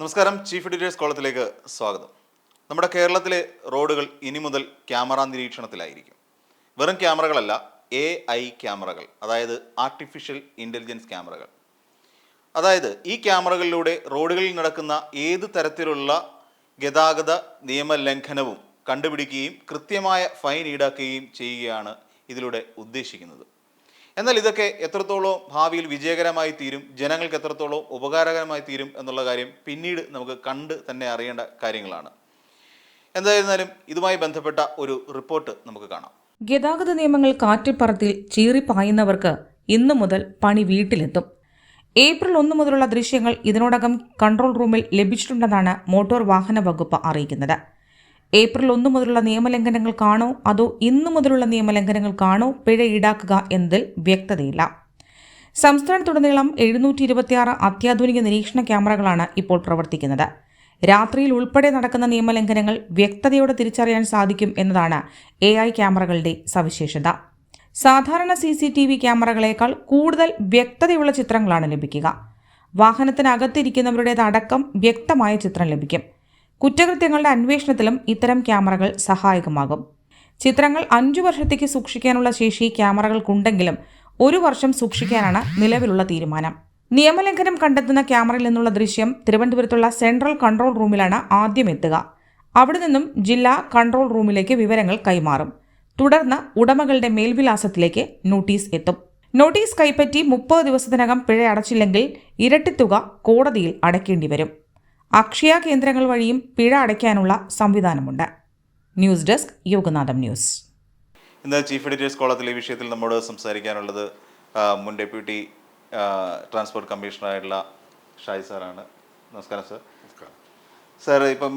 നമസ്കാരം. Chief editors കോളത്തിലേക്ക് സ്വാഗതം. നമ്മുടെ കേരളത്തിലെ റോഡുകൾ ഇനി മുതൽ ക്യാമറ നിരീക്ഷണത്തിലായിരിക്കും. വെറും ക്യാമറകളല്ല, AI ക്യാമറകൾ, അതായത് ആർട്ടിഫിഷ്യൽ ഇൻ്റലിജൻസ് ക്യാമറകൾ. അതായത് ഈ ക്യാമറകളിലൂടെ റോഡുകളിൽ നടക്കുന്ന ഏത് തരത്തിലുള്ള ഗതാഗത നിയമലംഘനവും കണ്ടുപിടിക്കുകയും കൃത്യമായ ഫൈൻ ഈടാക്കുകയും ചെയ്യുകയാണ് ഇതിലൂടെ ഉദ്ദേശിക്കുന്നത്. എന്നാൽ ഇതൊക്കെ എത്രത്തോളം ഭാവിയിൽ വിജയകരമായി തീരും, ജനങ്ങൾക്ക് എത്രത്തോളം ഉപകാരകരമായി തീരും എന്നുള്ള കാര്യം പിന്നീട് നമുക്ക് കണ്ട് തന്നെ അറിയേണ്ട കാര്യങ്ങളാണ്. എന്തായിരുന്നാലും ഇതുമായി ബന്ധപ്പെട്ട ഒരു റിപ്പോർട്ട് നമുക്ക് കാണാം. ഗതാഗത നിയമങ്ങൾ കാറ്റിൽപ്പറത്തിൽ ചീറിപ്പായുന്നവർക്ക് ഇന്നു മുതൽ പണി വീട്ടിലെത്തും. ഏപ്രിൽ 1 മുതലുള്ള ദൃശ്യങ്ങൾ ഇതിനോടകം കൺട്രോൾ റൂമിൽ ലഭിച്ചിട്ടുണ്ടെന്നാണ് മോട്ടോർ വാഹന വകുപ്പ് അറിയിക്കുന്നത്. ഏപ്രിൽ 1 മുതലുള്ള നിയമലംഘനങ്ങൾക്കാണോ അതോ ഇന്നു മുതലുള്ള നിയമലംഘനങ്ങൾക്കാണോ പിഴ ഈടാക്കുക എന്നതിൽ വ്യക്തതയില്ല. സംസ്ഥാനത്തുടനീളം 726 അത്യാധുനിക നിരീക്ഷണ ക്യാമറകളാണ് ഇപ്പോൾ പ്രവർത്തിക്കുന്നത്. രാത്രിയിൽ ഉൾപ്പെടെ നടക്കുന്ന നിയമലംഘനങ്ങൾ വ്യക്തതയോടെ തിരിച്ചറിയാൻ സാധിക്കും എന്നതാണ് AI ക്യാമറകളുടെ സവിശേഷത. സാധാരണ CCTV ക്യാമറകളേക്കാൾ കൂടുതൽ വ്യക്തതയുള്ള ചിത്രങ്ങളാണ് ലഭിക്കുക. വാഹനത്തിനകത്തിരിക്കുന്നവരുടേതടക്കം വ്യക്തമായ ചിത്രം ലഭിക്കും. കുറ്റകൃത്യങ്ങളുടെ അന്വേഷണത്തിലും ഇത്തരം ക്യാമറകൾ സഹായകമാകും. ചിത്രങ്ങൾ 5 വർഷത്തേക്ക് സൂക്ഷിക്കാനുള്ള ശേഷി ക്യാമറകൾക്കുണ്ടെങ്കിലും 1 വർഷം സൂക്ഷിക്കാനാണ് നിലവിലുള്ള തീരുമാനം. നിയമലംഘനം കണ്ടെത്തുന്ന ക്യാമറയിൽ നിന്നുള്ള ദൃശ്യം തിരുവനന്തപുരത്തുള്ള സെൻട്രൽ കൺട്രോൾ റൂമിലാണ് ആദ്യം എത്തുക. അവിടെ നിന്നും ജില്ലാ കൺട്രോൾ റൂമിലേക്ക് വിവരങ്ങൾ കൈമാറും. തുടർന്ന് ഉടമകളുടെ മേൽവിലാസത്തിലേക്ക് നോട്ടീസ് എത്തും. നോട്ടീസ് കൈപ്പറ്റി 30 ദിവസത്തിനകം പിഴ അടച്ചില്ലെങ്കിൽ ഇരട്ടിത്തുക കോടതിയിൽ അടയ്ക്കേണ്ടി വരും. അക്ഷയ കേന്ദ്രങ്ങൾ വഴിയും പിഴ അടയ്ക്കാനുള്ള സംവിധാനമുണ്ട്. News desk Yoganatham news. ഇന്ന് ചീഫ് എഡിറ്റേഴ്സ് കോളത്തിൽ ഈ വിഷയത്തിൽ നമ്മോട് സംസാരിക്കാനുള്ളത് മുൻ ഡെപ്യൂട്ടി ട്രാൻസ്പോർട്ട് കമ്മീഷണറായിട്ടുള്ള ഷായി സാറാണ്. നമസ്കാരം സാർ. സാർ, ഇപ്പം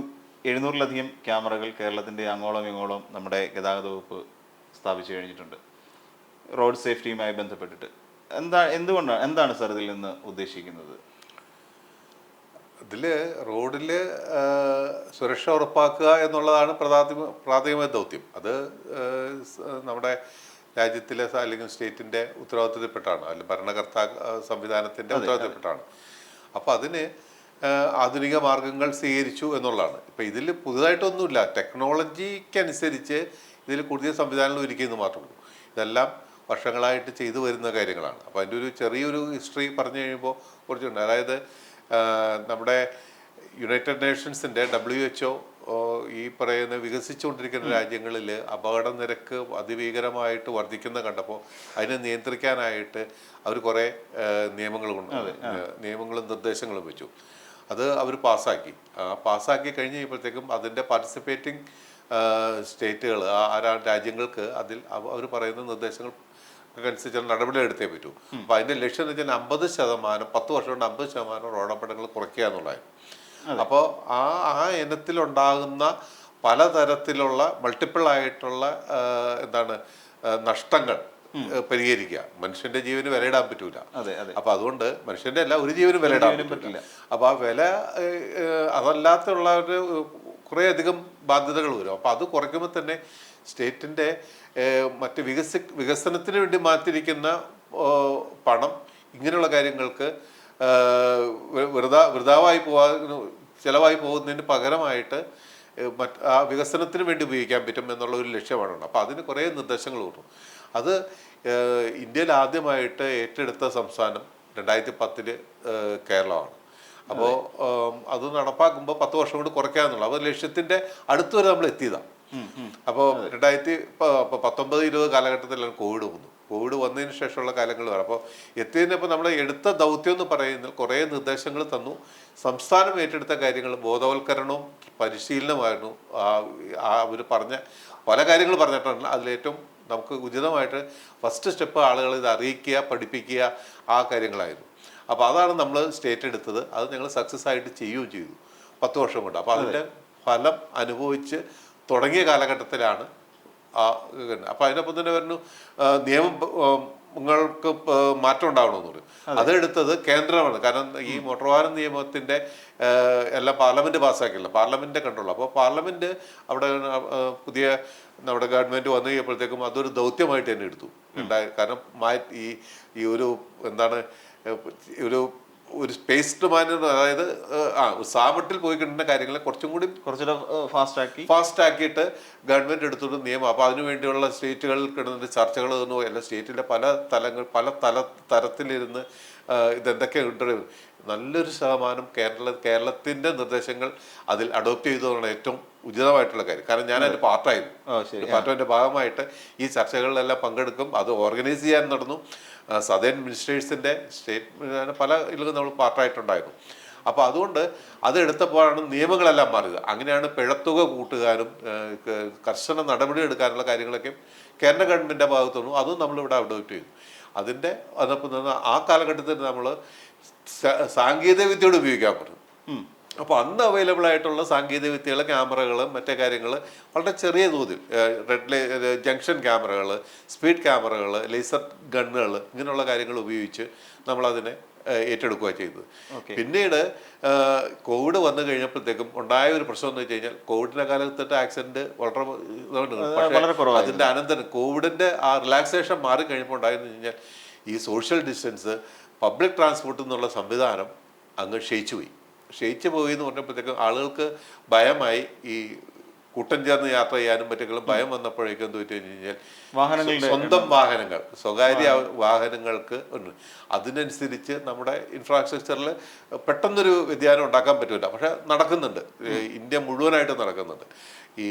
700-ലധികം ക്യാമറകൾ കേരളത്തിൻ്റെ അങ്ങോളം ഇങ്ങോളം നമ്മുടെ ഗതാഗത വകുപ്പ് സ്ഥാപിച്ചു കഴിഞ്ഞിട്ടുണ്ട്, റോഡ് സേഫ്റ്റിയുമായി ബന്ധപ്പെട്ടിട്ട്. എന്താണ് സാർ ഇതിൽ നിന്ന് ഉദ്ദേശിക്കുന്നത്? ഇതിൽ റോഡിൽ സുരക്ഷ ഉറപ്പാക്കുക എന്നുള്ളതാണ് പ്രാഥമിക ദൗത്യം. അത് നമ്മുടെ രാജ്യത്തിലെ അല്ലെങ്കിൽ സ്റ്റേറ്റിൻ്റെ ഉത്തരവാദിത്തത്തിൽപ്പെട്ടാണ്, അല്ലെങ്കിൽ ഭരണകർത്താ സംവിധാനത്തിൻ്റെ ഉത്തരവാദിത്തത്തിൽപ്പെട്ടാണ്. അപ്പോൾ അതിന് ആധുനിക മാർഗങ്ങൾ സ്വീകരിച്ചു എന്നുള്ളതാണ്. ഇപ്പോൾ ഇതിൽ പുതുതായിട്ടൊന്നുമില്ല. ടെക്നോളജിക്കനുസരിച്ച് ഇതിൽ കൂടുതൽ സംവിധാനങ്ങൾ ഒരുക്കിയെന്ന് മാത്രമേ ഉള്ളൂ. ഇതെല്ലാം വർഷങ്ങളായിട്ട് ചെയ്തു വരുന്ന കാര്യങ്ങളാണ്. അപ്പോൾ അതിൻ്റെ ഒരു ചെറിയൊരു ഹിസ്റ്ററി പറഞ്ഞു കഴിയുമ്പോൾ കുറച്ചുണ്ട്. അതായത് നമ്മുടെ യുണൈറ്റഡ് നേഷൻസിൻ്റെ WHO ഈ പറയുന്ന വികസിച്ചുകൊണ്ടിരിക്കുന്ന രാജ്യങ്ങളിൽ അപകട നിരക്ക് അതിഭീകരമായിട്ട് വർദ്ധിക്കുന്ന കണ്ടപ്പോൾ അതിനെ നിയന്ത്രിക്കാനായിട്ട് അവർ കുറേ നിയമങ്ങളും നിർദ്ദേശങ്ങളും വെച്ചു. അത് അവർ പാസ്സാക്കി കഴിഞ്ഞ് കഴിയുമ്പോഴത്തേക്കും അതിൻ്റെ പാർട്ടിസിപ്പേറ്റിംഗ് സ്റ്റേറ്റുകൾ, രാജ്യങ്ങൾക്ക് അതിൽ അവർ പറയുന്ന നിർദ്ദേശങ്ങൾ അനുസരിച്ചുള്ള നടപടി എടുത്തേ പറ്റൂ. അപ്പോൾ അതിൻ്റെ ലക്ഷ്യം എന്ന് വെച്ചാൽ 50%, 10 വർഷം കൊണ്ട് 50% റോഡപകടങ്ങൾ കുറയ്ക്കുക എന്നുള്ളതായിരുന്നു. അപ്പോൾ ആ ഇനത്തിലുണ്ടാകുന്ന പലതരത്തിലുള്ള മൾട്ടിപ്പിൾ ആയിട്ടുള്ള നഷ്ടങ്ങൾ പരിഹരിക്കുക. മനുഷ്യന്റെ ജീവന് വിലയിടാൻ പറ്റൂല. അപ്പൊ അതുകൊണ്ട് മനുഷ്യന്റെ അല്ല, ഒരു ജീവനും വിലയിടാൻ പറ്റില്ല. അപ്പൊ ആ വില അതല്ലാത്തുള്ള ഒരു കുറേ അധികം ബാധ്യതകൾ വരും. അപ്പൊ അത് കുറയ്ക്കുമ്പോൾ തന്നെ സ്റ്റേറ്റിന്റെ മറ്റ് വികസനത്തിന് വേണ്ടി മാറ്റിയിരിക്കുന്ന പണം ഇങ്ങനെയുള്ള കാര്യങ്ങൾക്ക് ചിലവായി പോകുന്നതിന് പകരമായിട്ട് ആ വികസനത്തിന് വേണ്ടി ഉപയോഗിക്കാൻ പറ്റും എന്നുള്ള ഒരു ലക്ഷ്യമാണ്. അപ്പോൾ അതിന് കുറേ നിർദ്ദേശങ്ങൾ വരും. അത് ഇന്ത്യയിൽ ആദ്യമായിട്ട് ഏറ്റെടുത്ത സംസ്ഥാനം 2010 കേരളമാണ്. അപ്പോൾ അത് നടപ്പാക്കുമ്പോൾ 10 വർഷം കൊണ്ട് കുറയ്ക്കാന്നുള്ളത് അപ്പോൾ ലക്ഷ്യത്തിൻ്റെ അടുത്തുവരെ നമ്മൾ എത്തിയതാണ്. അപ്പോൾ 2019-20 കാലഘട്ടത്തിലാണ് കോവിഡ് വന്നതിന് ശേഷമുള്ള കാലങ്ങൾ വേണം. അപ്പോൾ എത്തിയതിനപ്പോൾ നമ്മൾ എടുത്ത ദൗത്യം എന്ന് പറയുന്നത് കുറേ നിർദ്ദേശങ്ങൾ തന്നു. സംസ്ഥാനം ഏറ്റെടുത്ത കാര്യങ്ങൾ ബോധവൽക്കരണവും പരിശീലനമായിരുന്നു. അവർ പറഞ്ഞ പല കാര്യങ്ങൾ പറഞ്ഞിട്ടുണ്ട്. അതിലേറ്റവും നമുക്ക് ഉചിതമായിട്ട് ഫസ്റ്റ് സ്റ്റെപ്പ് ആളുകളെ ഇത് അറിയിക്കുക, പഠിപ്പിക്കുക, ആ കാര്യങ്ങളായിരുന്നു. അപ്പോൾ അതാണ് നമ്മൾ സ്റ്റേറ്റ് എടുത്തത്. അത് ഞങ്ങൾ സക്സസ് ആയിട്ട് ചെയ്യുകയും ചെയ്തു 10 വർഷം കൊണ്ട്. അപ്പോൾ അതിൻ്റെ ഫലം അനുഭവിച്ച് തുടങ്ങിയ കാലഘട്ടത്തിലാണ് അപ്പോൾ അതിനൊപ്പം തന്നെ വരുന്നു നിയമങ്ങൾക്ക് മാറ്റം ഉണ്ടാവണമെന്ന് പറയും. അതെടുത്തത് കേന്ദ്രമാണ്. കാരണം ഈ മോട്ടോർ വാഹന നിയമത്തിൻ്റെ എല്ലാം പാർലമെൻറ്റ് പാസ്സാക്കില്ല, പാർലമെൻറ്റിൻ്റെ കൺട്രോൾ. അപ്പോൾ പാർലമെൻറ്റ് അവിടെ പുതിയ നമ്മുടെ ഗവൺമെൻറ് വന്നു കഴിയുമ്പോഴത്തേക്കും അതൊരു ദൗത്യമായിട്ട് തന്നെ എടുത്തു. കാരണം ഈ ഒരു ഒരു ഒരു സ്പേസ്ഡ് മാനർ, അതായത് സാമട്ടിൽ പോയി കിട്ടുന്ന കാര്യങ്ങളെ കുറച്ചും കൂടി കുറച്ചുകൂടെ ഫാസ്റ്റ് ആക്കിയിട്ട് ഗവൺമെന്റ് എടുത്തിട്ട് നിയമം. അപ്പോൾ അതിനു വേണ്ടിയുള്ള സ്റ്റേറ്റുകളിൽ കിടന്നിട്ട് ചർച്ചകൾ തന്നു. എല്ലാ സ്റ്റേറ്റിലെ പല തരത്തിലിരുന്ന് ഇതെന്തൊക്കെ ഉണ്ട്. നല്ലൊരു ശതമാനം കേരളത്തിന്റെ നിർദ്ദേശങ്ങൾ അതിൽ അഡോപ്റ്റ് ചെയ്തതാണ് ഏറ്റവും ഉചിതമായിട്ടുള്ള കാര്യം. കാരണം ഞാൻ അതിന്റെ പാർട്ടിന്റെ ഭാഗമായിട്ട് ഈ ചർച്ചകളിലെല്ലാം പങ്കെടുക്കും. അത് ഓർഗനൈസ് ചെയ്യാൻ നടന്നു. സദേൺ മിനിസ്റ്റേഴ്സിന്റെ സ്റ്റേറ്റ് പല ഇതിലും നമ്മൾ പാർട്ടായിട്ടുണ്ടായിരുന്നു. അപ്പോൾ അതുകൊണ്ട് അതെടുത്തപ്പോഴാണ് നിയമങ്ങളെല്ലാം മാറിയത്. അങ്ങനെയാണ് പിഴത്തുക കൂട്ടുകാരും കർശന നടപടി എടുക്കാനുള്ള കാര്യങ്ങളൊക്കെ കേന്ദ്ര ഗവൺമെന്റിന്റെ ഭാഗത്തു നിന്നും അതും നമ്മളിവിടെ അഡോപ്റ്റ് ചെയ്തു. അതിൻ്റെ അതപ്പം ആ കാലഘട്ടത്തിൽ നമ്മൾ സാങ്കേതിക വിദ്യയോട് ഉപയോഗിക്കാൻ പറഞ്ഞു. അപ്പോൾ അന്ന് അവൈലബിൾ ആയിട്ടുള്ള സാങ്കേതിക വിദ്യകൾ, ക്യാമറകൾ, മറ്റേ കാര്യങ്ങൾ വളരെ ചെറിയ തോതിൽ ജംഗ്ഷൻ ക്യാമറകൾ, സ്പീഡ് ക്യാമറകൾ, ലേസർ ഗണ്ണുകൾ, ഇങ്ങനെയുള്ള കാര്യങ്ങൾ ഉപയോഗിച്ച് നമ്മളതിനെ ഏറ്റെടുക്കുക ചെയ്തത്. പിന്നീട് കോവിഡ് വന്നു കഴിഞ്ഞപ്പോഴത്തേക്കും ഉണ്ടായ ഒരു പ്രശ്നം എന്ന് വെച്ച് കഴിഞ്ഞാൽ കോവിഡിന്റെ കാലഘട്ടത്തെ ആക്സിഡന്റ് വളരെ അതിന്റെ അനന്തരം കോവിഡിന്റെ ആ റിലാക്സേഷൻ മാറി കഴിഞ്ഞപ്പോൾ ഉണ്ടായെന്ന് വെച്ച് കഴിഞ്ഞാൽ ഈ സോഷ്യൽ ഡിസ്റ്റൻസ്, പബ്ലിക് ട്രാൻസ്പോർട്ട് എന്നുള്ള സംവിധാനം അങ്ങ് ക്ഷയിച്ചു പോയി എന്ന് പറഞ്ഞപ്പോഴത്തേക്കും ആളുകൾക്ക് ഭയമായി. ഈ കൂട്ടം ചേർന്ന് യാത്ര ചെയ്യാനും മറ്റെങ്കിലും ഭയം വന്നപ്പോഴേക്കും എന്ത് പറ്റി കഴിഞ്ഞാൽ സ്വന്തം വാഹനങ്ങൾ, സ്വകാര്യ വാഹനങ്ങൾക്ക് ഉണ്ട്. അതിനനുസരിച്ച് നമ്മുടെ ഇൻഫ്രാസ്ട്രക്ചറിൽ പെട്ടെന്നൊരു വ്യതിയാനം ഉണ്ടാക്കാൻ പറ്റില്ല. പക്ഷെ നടക്കുന്നുണ്ട്, ഇന്ത്യ മുഴുവനായിട്ട് നടക്കുന്നുണ്ട്. ഈ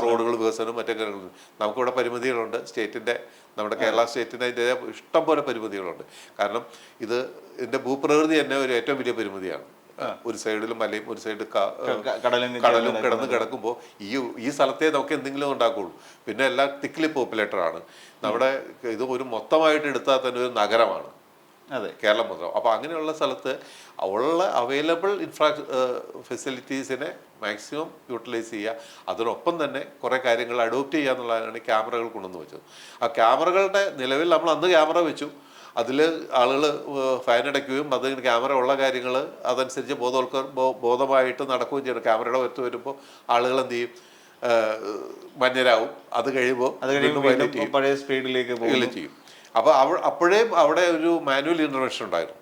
റോഡുകൾ വികസനം മറ്റേ നമുക്കിവിടെ പരിമിതികളുണ്ട്. നമ്മുടെ കേരള സ്റ്റേറ്റിൻ്റെ അതിൻ്റെ ഇഷ്ടം പോലെ പരിമിതികളുണ്ട്. കാരണം ഇതിൻ്റെ ഭൂപ്രകൃതി തന്നെ ഒരു ഏറ്റവും വലിയ പരിമിതിയാണ്. ഒരു സൈഡിലും മലയും ഒരു സൈഡ് കടലും കിടക്കുമ്പോൾ ഈ സ്ഥലത്തെ നമുക്ക് എന്തെങ്കിലും ഉണ്ടാക്കുള്ളൂ. പിന്നെ എല്ലാം തിക്ലി പോപ്പുലേറ്ററാണ്. നമ്മുടെ ഇത് ഒരു മൊത്തമായിട്ട് എടുത്താൽ തന്നെ ഒരു നഗരമാണ് കേരളം മൊത്തം. അപ്പോൾ അങ്ങനെയുള്ള സ്ഥലത്ത് ഉള്ള അവൈലബിൾ ഫെസിലിറ്റീസിനെ മാക്സിമം യൂട്ടിലൈസ് ചെയ്യുക. അതിനൊപ്പം തന്നെ കുറേ കാര്യങ്ങൾ അഡോപ്റ്റ് ചെയ്യുക എന്നുള്ളതാണ് ക്യാമറകൾ കൊണ്ടുവന്ന് വെച്ചത്. ആ ക്യാമറകളുടെ നിലവിൽ നമ്മൾ അന്ന് ക്യാമറ വെച്ചു. അതിൽ ആളുകൾ ഫൈൻ അടയ്ക്കുകയും അത് ക്യാമറ ഉള്ള കാര്യങ്ങൾ അതനുസരിച്ച് ബോധമായിട്ട് നടക്കുകയും ചെയ്യണം. ക്യാമറയുടെ അടുത്ത് വരുമ്പോൾ ആളുകൾ എന്ത് ചെയ്യും, മഞ്ഞരാവും. അത് കഴിയുമ്പോൾ പഴയ സ്പീഡിലേക്ക് ചെയ്യും. അപ്പോൾ അപ്പോഴേ അവിടെ ഒരു മാനുവൽ ഇൻ്റർവെൻഷൻ ഉണ്ടായിരുന്നു.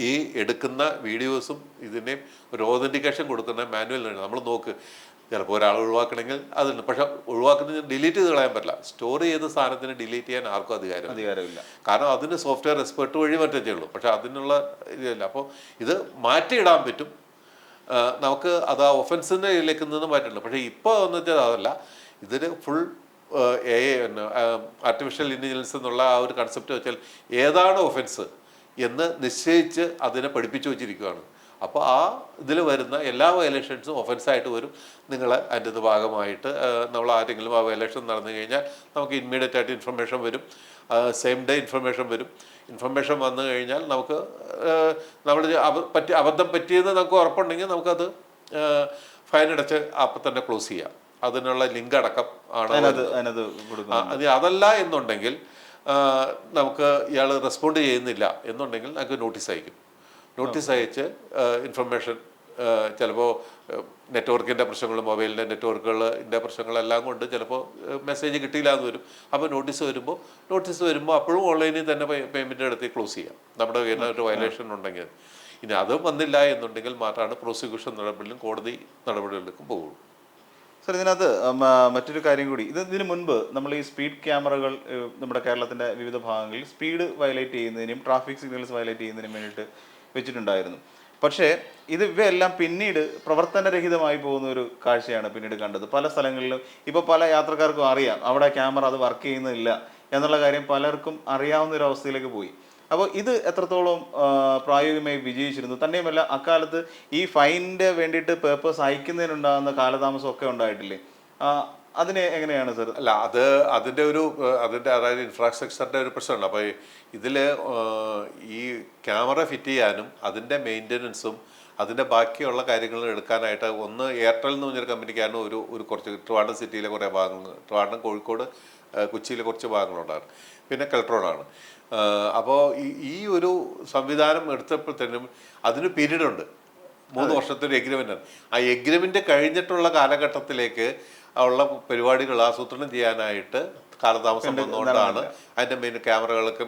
ഈ എടുക്കുന്ന വീഡിയോസും ഇതിൻ്റെയും ഒരു ഓതൻറ്റിക്കേഷൻ കൊടുക്കുന്ന മാനുവൽ നമ്മൾ നോക്ക്. ചിലപ്പോൾ ഒരാൾ ഒഴിവാക്കണമെങ്കിൽ അതുണ്ട്. പക്ഷെ ഒഴിവാക്കുന്നത് ഡിലീറ്റ് ചെയ്ത് കളയാൻ പറ്റില്ല. സ്റ്റോർ ചെയ്ത സാധനത്തിന് ഡിലീറ്റ് ചെയ്യാൻ ആർക്കും അധികാരമില്ല. കാരണം അതിന് സോഫ്റ്റ്വെയർ എക്സ്പെർട്ട് വഴി മറ്റേ ഉള്ളൂ. പക്ഷെ അതിനുള്ള ഇതില്ല. അപ്പോൾ ഇത് മാറ്റിയിടാൻ പറ്റും നമുക്ക്. അത് ആ ഒഫൻസിൻ്റെ ഇതിലേക്ക് നിന്ന് മാറ്റില്ല. പക്ഷേ ഇപ്പോൾ എന്ന് വെച്ചാൽ അതല്ല, ഇതിന് ഫുൾ ആർട്ടിഫിഷ്യൽ ഇൻ്റലിജൻസ് എന്നുള്ള ആ ഒരു കൺസെപ്റ്റ് വെച്ചാൽ ഏതാണ് ഒഫൻസ് എന്ന് നിശ്ചയിച്ച് അതിനെ പഠിപ്പിച്ചു വച്ചിരിക്കുകയാണ്. അപ്പോൾ ആ ഇതിൽ വരുന്ന എല്ലാ വയലേഷൻസും ഒഫൻസായിട്ട് വരും. നിങ്ങൾ അതിൻ്റെ ഭാഗമായിട്ട് നമ്മൾ ആരെങ്കിലും ആ വയലേഷൻ നടന്നു കഴിഞ്ഞാൽ നമുക്ക് ഇമ്മീഡിയറ്റ് ആയിട്ട് ഇൻഫർമേഷൻ വരും. സെയിം ഡേ ഇൻഫർമേഷൻ വരും. ഇൻഫർമേഷൻ വന്നു കഴിഞ്ഞാൽ നമുക്ക് നമ്മൾ അബദ്ധം പറ്റിയെന്ന് നമുക്ക് ഉറപ്പുണ്ടെങ്കിൽ നമുക്കത് ഫൈൻ അടച്ച് അപ്പം തന്നെ ക്ലോസ് ചെയ്യാം. അതിനുള്ള ലിങ്ക് അടക്കം ആണ്. അതല്ല എന്നുണ്ടെങ്കിൽ നമുക്ക് ഇയാൾ റെസ്പോണ്ട് ചെയ്യുന്നില്ല എന്നുണ്ടെങ്കിൽ നമുക്ക് നോട്ടീസ് അയക്കും. നോട്ടീസ് അയച്ച് ഇൻഫർമേഷൻ ചിലപ്പോൾ നെറ്റ്വർക്കിൻ്റെ പ്രശ്നങ്ങൾ, മൊബൈലിൻ്റെ നെറ്റ്വർക്കുകളിൻ്റെ പ്രശ്നങ്ങളെല്ലാം കൊണ്ട് ചിലപ്പോൾ മെസ്സേജ് കിട്ടിയില്ല എന്ന് വരും. അപ്പോൾ നോട്ടീസ് വരുമ്പോൾ അപ്പോഴും ഓൺലൈനിൽ തന്നെ പേയ്മെൻറ്റ് നടത്തി ക്ലോസ് ചെയ്യാം നമ്മുടെ കയ്യിൽ ഒരു വയലേഷൻ ഉണ്ടെങ്കിൽ. ഇനി അതും വന്നില്ല എന്നുണ്ടെങ്കിൽ മാത്രമാണ് പ്രോസിക്യൂഷൻ നടപടിയിലും കോടതി നടപടികളിലേക്കും പോകുള്ളൂ. സർ, ഇതിനകത്ത് മറ്റൊരു കാര്യം കൂടി, ഇതിന് മുൻപ് നമ്മൾ ഈ സ്പീഡ് ക്യാമറകൾ നമ്മുടെ കേരളത്തിൻ്റെ വിവിധ ഭാഗങ്ങളിൽ സ്പീഡ് വയലേറ്റ് ചെയ്യുന്നതിനും ട്രാഫിക് സിഗ്നൽസ് വയലേറ്റ് ചെയ്യുന്നതിനും വേണ്ടിയിട്ട് വെച്ചിട്ടുണ്ടായിരുന്നു. പക്ഷേ ഇവയെല്ലാം പിന്നീട് പ്രവർത്തനരഹിതമായി പോകുന്ന ഒരു കാഴ്ചയാണ് പിന്നീട് കണ്ടത്. പല സ്ഥലങ്ങളിലും ഇപ്പോൾ പല യാത്രക്കാർക്കും അറിയാം അവിടെ ക്യാമറ അത് വർക്ക് ചെയ്യുന്നില്ല എന്നുള്ള കാര്യം പലർക്കും അറിയാവുന്ന ഒരു അവസ്ഥയിലേക്ക് പോയി. അപ്പോൾ ഇത് എത്രത്തോളം പ്രായോഗികമായി വിജയിച്ചിരുന്നു? തന്നെയുമല്ല, അക്കാലത്ത് ഈ ഫൈനിൻ്റെ വേണ്ടിയിട്ട് പേപ്പേഴ്സ് അയക്കുന്നതിനുണ്ടാകുന്ന കാലതാമസമൊക്കെ ഉണ്ടായിട്ടില്ലേ? അതിന് എങ്ങനെയാണ് സർ? അല്ല, അതിൻ്റെ അതായത് ഇൻഫ്രാസ്ട്രക്ചറിൻ്റെ ഒരു പ്രശ്നമുണ്ട്. അപ്പോൾ ഇതിൽ ഈ ക്യാമറ ഫിറ്റ് ചെയ്യാനും അതിൻ്റെ മെയിൻ്റനൻസും അതിൻ്റെ ബാക്കിയുള്ള കാര്യങ്ങൾ എടുക്കാനായിട്ട് ഒന്ന് എയർടെൽ എന്ന് പറഞ്ഞൊരു കമ്പനിക്കാണ് ഒരു കുറച്ച് ട്രിവാൻഡ്രം സിറ്റിയിലെ കുറേ ഭാഗങ്ങൾ, ട്രിവാൻഡ്രം, കോഴിക്കോട്, കൊച്ചിയിലെ കുറച്ച് ഭാഗങ്ങളുണ്ടായിരുന്നു. പിന്നെ കെൽട്രോണാണ്. അപ്പോൾ ഈ ഒരു സംവിധാനം എടുത്തപ്പോഴത്തേനും അതിന് പീരീഡുണ്ട്. 3 വർഷത്തെ ഒരു എഗ്രിമെൻ്റാണ്. ആ എഗ്രിമെൻ്റ് കഴിഞ്ഞിട്ടുള്ള കാലഘട്ടത്തിലേക്ക് ഉള്ള പരിപാടികൾ ആസൂത്രണം ചെയ്യാനായിട്ട് കാലതാമസം വന്നുകൊണ്ടാണ് അതിൻ്റെ മെയിൻ ക്യാമറകളൊക്കെ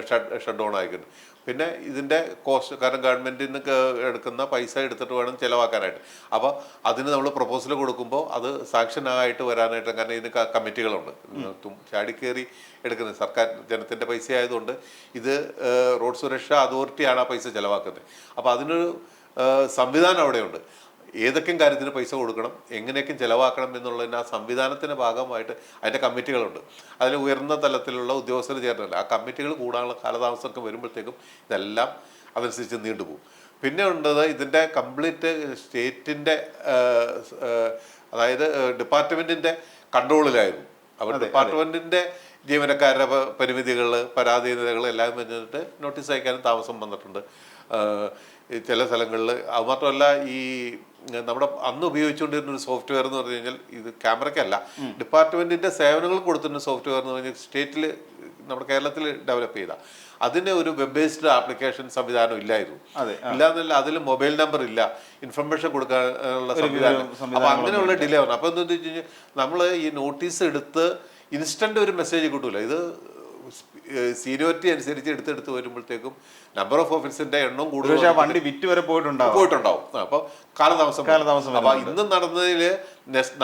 ഷട്ട് ഡൗൺ ആയിക്കുന്നത്. പിന്നെ ഇതിൻ്റെ കോസ്റ്റ്, കാരണം ഗവൺമെൻറ്റിന് എടുക്കുന്ന പൈസ എടുത്തിട്ട് വേണം ചിലവാക്കാനായിട്ട്. അപ്പോൾ അതിന് നമ്മൾ പ്രപ്പോസൽ കൊടുക്കുമ്പോൾ അത് സാങ്ഷനായിട്ട് വരാനായിട്ട്, കാരണം ഇതിന് കമ്മിറ്റികളുണ്ട്, ചാടിക്കേറി എടുക്കുന്നത് സർക്കാർ ജനത്തിൻ്റെ പൈസ ആയതുകൊണ്ട് ഇത് റോഡ് സുരക്ഷാ അതോറിറ്റിയാണ് ആ പൈസ ചിലവാക്കുന്നത്. അപ്പോൾ അതിനൊരു സംവിധാനം അവിടെയുണ്ട്. ഏതൊക്കെ കാര്യത്തിന് പൈസ കൊടുക്കണം, എങ്ങനെയൊക്കെ ചിലവാക്കണം എന്നുള്ളതിന് ആ സംവിധാനത്തിൻ്റെ ഭാഗമായിട്ട് അതിൻ്റെ കമ്മിറ്റികളുണ്ട്. അതിൽ ഉയർന്ന തലത്തിലുള്ള ഉദ്യോഗസ്ഥർ ചേർന്നല്ല. ആ കമ്മിറ്റികൾ കൂടാനുള്ള കാലതാമസമൊക്കെ വരുമ്പോഴത്തേക്കും ഇതെല്ലാം അതനുസരിച്ച് നീണ്ടുപോകും. പിന്നെ ഉള്ളത് ഇതിൻ്റെ കംപ്ലീറ്റ് സ്റ്റേറ്റിൻ്റെ അതായത് ഡിപ്പാർട്ട്മെൻറ്റിൻ്റെ കൺട്രോളിലായിരുന്നു. അവർ ഡിപ്പാർട്ട്മെൻറ്റിൻ്റെ ജീവനക്കാരുടെ പരിമിതികൾ, പരാധീനതകൾ എല്ലാം വെച്ചിട്ട് നോട്ടീസ് അയക്കാനും താമസം വന്നിട്ടുണ്ട് ചില സ്ഥലങ്ങളിൽ. അതുമാത്രമല്ല, ഈ നമ്മുടെ അന്ന് ഉപയോഗിച്ചുകൊണ്ടിരുന്ന ഒരു സോഫ്റ്റ്വെയർ എന്ന് പറഞ്ഞു കഴിഞ്ഞാൽ, ഇത് ക്യാമറയ്ക്കല്ല, ഡിപ്പാർട്ട്മെൻറ്റിൻ്റെ സേവനങ്ങൾ കൊടുത്തിരുന്ന സോഫ്റ്റ്വെയർ എന്ന് പറഞ്ഞാൽ സ്റ്റേറ്റിൽ, നമ്മുടെ കേരളത്തിൽ ഡെവലപ്പ് ചെയ്ത, അതിന് ഒരു വെബ് ബേസ്ഡ് ആപ്ലിക്കേഷൻ സംവിധാനം ഇല്ലായിരുന്നു. ഇല്ലാന്നല്ല, അതിൽ മൊബൈൽ നമ്പർ ഇല്ല, ഇൻഫർമേഷൻ കൊടുക്കാനുള്ള സംവിധാനം. അപ്പം അങ്ങനെയുള്ള ഡിലേ വന്നു. അപ്പോൾ എന്താണെന്ന് വെച്ച് കഴിഞ്ഞാൽ, നമ്മൾ ഈ നോട്ടീസ് എടുത്ത് ഇൻസ്റ്റന്റ് ഒരു മെസ്സേജ് കിട്ടൂല. ഇത് സീനിയോറിറ്റി അനുസരിച്ച് എടുത്തെടുത്ത് വരുമ്പോഴത്തേക്കും നമ്പർ ഓഫ് ഓഫീസിന്റെ എണ്ണം കൂടുതൽ, വണ്ടി വിറ്റ് വരെ പോയിട്ടുണ്ടാവും. അപ്പോൾ കാലതാമസം. അപ്പോൾ ഇന്ന് നടന്നതിൽ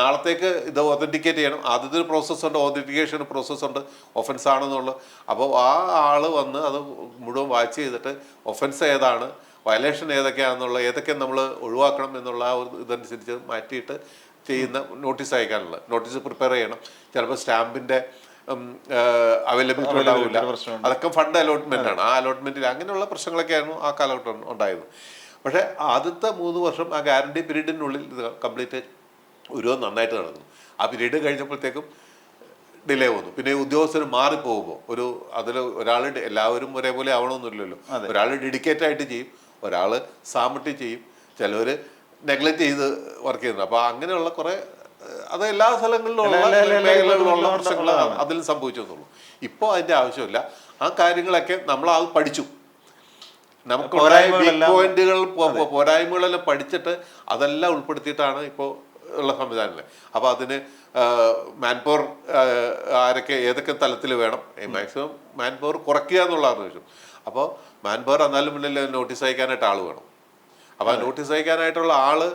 നാളത്തേക്ക് ഇത് ഒതന്റിക്കേറ്റ് ചെയ്യണം. ആദ്യത്തെ ഒരു പ്രോസസ്സുണ്ട്, ഒതന്റിക്കേഷൻ പ്രോസസ്സുണ്ട്, ഒഫൻസ് ആണെന്നുള്ളത്. അപ്പോൾ ആ ആള് വന്ന് അത് മുഴുവൻ വാച്ച് ചെയ്തിട്ട് ഒഫൻസ് ഏതാണ്, വയലേഷൻ ഏതൊക്കെയാണെന്നുള്ള, ഏതൊക്കെ നമ്മൾ ഒഴിവാക്കണം എന്നുള്ള ആ ഒരു ഇതനുസരിച്ച് മാറ്റിയിട്ട് ചെയ്യുന്ന നോട്ടീസ് അയക്കാനുള്ള, നോട്ടീസ് പ്രിപ്പയർ ചെയ്യണം. ചിലപ്പോൾ സ്റ്റാമ്പിൻ്റെ അവൈലബിലിറ്റി ഉണ്ടാവില്ല. അതൊക്കെ ഫണ്ട് അലോട്ട്മെന്റ് ആണ്. ആ അലോട്ട്മെന്റിൽ അങ്ങനെയുള്ള പ്രശ്നങ്ങളൊക്കെയായിരുന്നു ആ കാലഘട്ടം ഉണ്ടായത്. പക്ഷേ ആദ്യത്തെ 3 വർഷം ആ ഗ്യാരണ്ടി പീരീഡിനുള്ളിൽ ഇത് കംപ്ലീറ്റ് ഒരു നന്നായിട്ട് നടന്നു. ആ പീരീഡ് കഴിഞ്ഞപ്പോഴത്തേക്കും ഡിലേ വന്നു. പിന്നെ ഉദ്യോഗസ്ഥർ മാറിപ്പോകുമ്പോൾ അതിൽ ഒരാൾ, എല്ലാവരും ഒരേപോലെ ആവണമെന്നില്ലല്ലോ, ഒരാൾ ഡെഡിക്കേറ്റ് ആയിട്ട് ചെയ്യും, ഒരാൾ സാമട്ടി ചെയ്യും, ചിലവർ നെഗ്ലക്റ്റ് ചെയ്ത് വർക്ക് ചെയ്യുന്നു. അപ്പോൾ അങ്ങനെയുള്ള കുറേ, അത് എല്ലാ സ്ഥലങ്ങളിലുള്ള പ്രശ്നങ്ങൾ അതിൽ സംഭവിച്ചെന്നുള്ളൂ. ഇപ്പോൾ അതിൻ്റെ ആവശ്യമില്ല. ആ കാര്യങ്ങളൊക്കെ നമ്മൾ അത് പഠിച്ചു. നമുക്ക് പോയിന്റുകൾ, പോരായ്മകളെല്ലാം പഠിച്ചിട്ട് അതെല്ലാം ഉൾപ്പെടുത്തിയിട്ടാണ് ഇപ്പോൾ ഉള്ള സംവിധാനങ്ങൾ. അപ്പോൾ അതിന് മാൻ പവർ ആരൊക്കെ ഏതൊക്കെ തലത്തിൽ വേണം, മാക്സിമം മാൻ പവർ കുറയ്ക്കുക എന്നുള്ളതാണ് വിഷയം. അപ്പോൾ മാൻ പവർ എന്നാലും മുന്നിൽ നോട്ടീസ് അയക്കാനായിട്ട് ആൾ വേണം. അപ്പോൾ ആ നോട്ടീസ് അയക്കാനായിട്ടുള്ള ആള്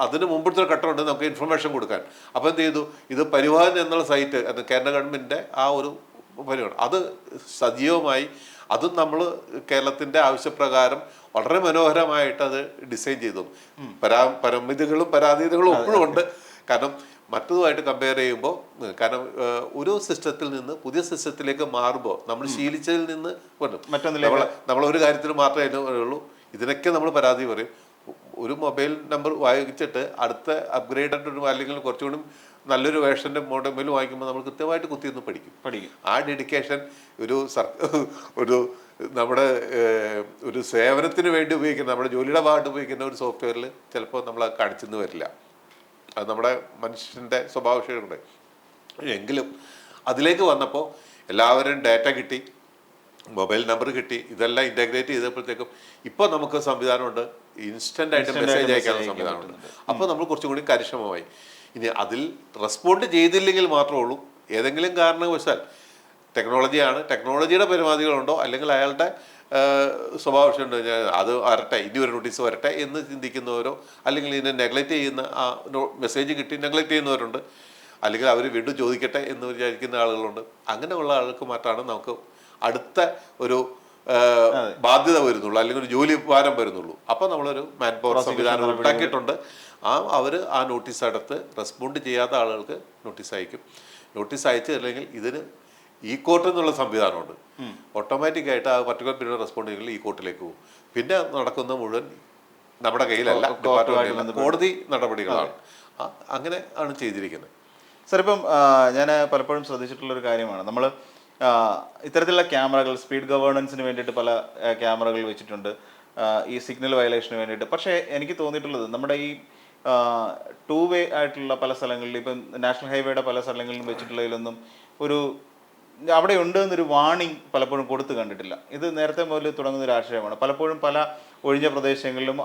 അതിന് മുമ്പത്തെ ഒരു ഘട്ടമുണ്ട് നമുക്ക് ഇൻഫർമേഷൻ കൊടുക്കാൻ. അപ്പോൾ എന്ത് ചെയ്തു, ഇത് പരിവാഹൻ എന്നുള്ള സൈറ്റ്, അത് കേന്ദ്ര ഗവൺമെൻറ്റിൻ്റെ ആ ഒരു പരിപാടി, അത് സജീവമായി, അതും നമ്മൾ കേരളത്തിൻ്റെ ആവശ്യപ്രകാരം വളരെ മനോഹരമായിട്ട് അത് ഡിസൈൻ ചെയ്തു. പരിമിതികളും പരാധീനതകളും എപ്പോഴും ഉണ്ട്. കാരണം മറ്റതുമായിട്ട് കമ്പയർ ചെയ്യുമ്പോൾ, കാരണം ഒരു സിസ്റ്റത്തിൽ നിന്ന് പുതിയ സിസ്റ്റത്തിലേക്ക് മാറുമ്പോൾ നമ്മൾ ശീലിച്ചതിൽ നിന്ന് നമ്മളൊരു കാര്യത്തിൽ മാത്രമേ ഉള്ളൂ. ഇതിനൊക്കെ നമ്മൾ പരാതി പറയും. ഒരു മൊബൈൽ നമ്പർ വാങ്ങിച്ചിട്ട് അടുത്ത അപ്ഗ്രേഡഡ് അല്ലെങ്കിൽ കുറച്ചുകൂടി നല്ലൊരു വേർഷൻ്റെ മൊബൈൽ വാങ്ങിക്കുമ്പോൾ നമ്മൾ കൃത്യമായിട്ട് കുത്തിയൊന്ന് പഠിക്കും. ആ ഡെഡിക്കേഷൻ ഒരു നമ്മുടെ ഒരു സേവനത്തിന് വേണ്ടി ഉപയോഗിക്കുന്ന, നമ്മുടെ ജോലിയുടെ ഭാഗത്ത് ഉപയോഗിക്കുന്ന ഒരു സോഫ്റ്റ്വെയറിൽ ചിലപ്പോൾ നമ്മൾ കാണിച്ചെന്ന് വരില്ല. അത് നമ്മുടെ മനുഷ്യൻ്റെ സ്വഭാവശൈലിയുണ്ട്. എങ്കിലും അതിലേക്ക് വന്നപ്പോൾ എല്ലാവരും ഡാറ്റ കിട്ടി, മൊബൈൽ നമ്പർ കിട്ടി, ഇതെല്ലാം ഇൻ്റഗ്രേറ്റ് ചെയ്തപ്പോഴത്തേക്കും ഇപ്പോൾ നമുക്ക് സംവിധാനമുണ്ട്, ഇൻസ്റ്റൻ്റ് ആയിട്ട് മെസ്സേജ് അയക്കാനുള്ള സംവിധാനമുണ്ട്. അപ്പോൾ നമ്മൾ കുറച്ചും കൂടി കാര്യക്ഷമമായി. ഇനി അതിൽ റെസ്പോണ്ട് ചെയ്തില്ലെങ്കിൽ മാത്രമേ ഉള്ളൂ, ഏതെങ്കിലും കാരണവശാൽ ടെക്നോളജിയാണ്, ടെക്നോളജിയുടെ പരിമിതികളുണ്ടോ, അല്ലെങ്കിൽ അയാളുടെ സ്വഭാവമുണ്ട്, അത് വരട്ടെ, ഇനി ഒരു നോട്ടീസ് വരട്ടെ എന്ന് ചിന്തിക്കുന്നവരോ, അല്ലെങ്കിൽ ഇതിനെ നെഗ്ലക്റ്റ് ചെയ്യുന്ന, ആ മെസ്സേജ് കിട്ടി നെഗ്ലക്റ്റ് ചെയ്യുന്നവരുണ്ട്, അല്ലെങ്കിൽ അവർ വീണ്ടും ചോദിക്കട്ടെ എന്ന് വിചാരിക്കുന്ന ആളുകളുണ്ട്. അങ്ങനെയുള്ള ആൾക്ക് മാത്രമാണ് നമുക്ക് അടുത്ത ഒരു ബാധ്യത വരുന്നുള്ളൂ, അല്ലെങ്കിൽ ഒരു ജോലി ഭാരം വരുന്നുള്ളൂ. അപ്പോൾ നമ്മളൊരു മാൻ പവർ സംവിധാനം ഉണ്ടാക്കിയിട്ടുണ്ട്. അവർ ആ നോട്ടീസ് അടുത്ത് റെസ്പോണ്ട് ചെയ്യാത്ത ആളുകൾക്ക് നോട്ടീസ് അയക്കും. നോട്ടീസ് അയച്ചില്ലെങ്കിൽ ഇതിന് ഈ കോർട്ട് എന്നുള്ള സംവിധാനമുണ്ട്. ഓട്ടോമാറ്റിക്കായിട്ട് ആ പർട്ടിക്കുലർ പീരീഡ് റെസ്പോണ്ട് ചെയ്യെങ്കിൽ ഈ കോർട്ടിലേക്ക് പോകും. പിന്നെ നടക്കുന്ന മുഴുവൻ നമ്മുടെ കയ്യിലല്ല, ഡിപ്പാർട്ട്മെന്റ് കോടതി നടപടികളാണ്. അങ്ങനെ ആണ് ചെയ്തിരിക്കുന്നത്. സാർ, ഇപ്പം ഞാൻ പലപ്പോഴും ശ്രദ്ധിച്ചിട്ടുള്ളൊരു കാര്യമാണ്, നമ്മൾ ഇത്തരത്തിലുള്ള ക്യാമറകൾ, സ്പീഡ് ഗവേണൻസിന് വേണ്ടിയിട്ട് പല ക്യാമറകൾ വെച്ചിട്ടുണ്ട്, ഈ സിഗ്നൽ വയലേഷന് വേണ്ടിയിട്ട്. പക്ഷേ എനിക്ക് തോന്നിയിട്ടുള്ളത്, നമ്മുടെ ഈ 2 വേ ആയിട്ടുള്ള പല സ്ഥലങ്ങളിലും, ഇപ്പം നാഷണൽ ഹൈവേയുടെ പല സ്ഥലങ്ങളിലും വെച്ചിട്ടുള്ളതിലൊന്നും അവിടെ ഉണ്ട് എന്നൊരു വാർണിംഗ് പലപ്പോഴും കൊടുത്തു കണ്ടിട്ടില്ല. ഇത് നേരത്തെ മുതൽ തുടങ്ങുന്ന ഒരു ആശയമാണ്. പലപ്പോഴും പല ഒഴിഞ്ഞ പ്രദേശങ്ങളിലും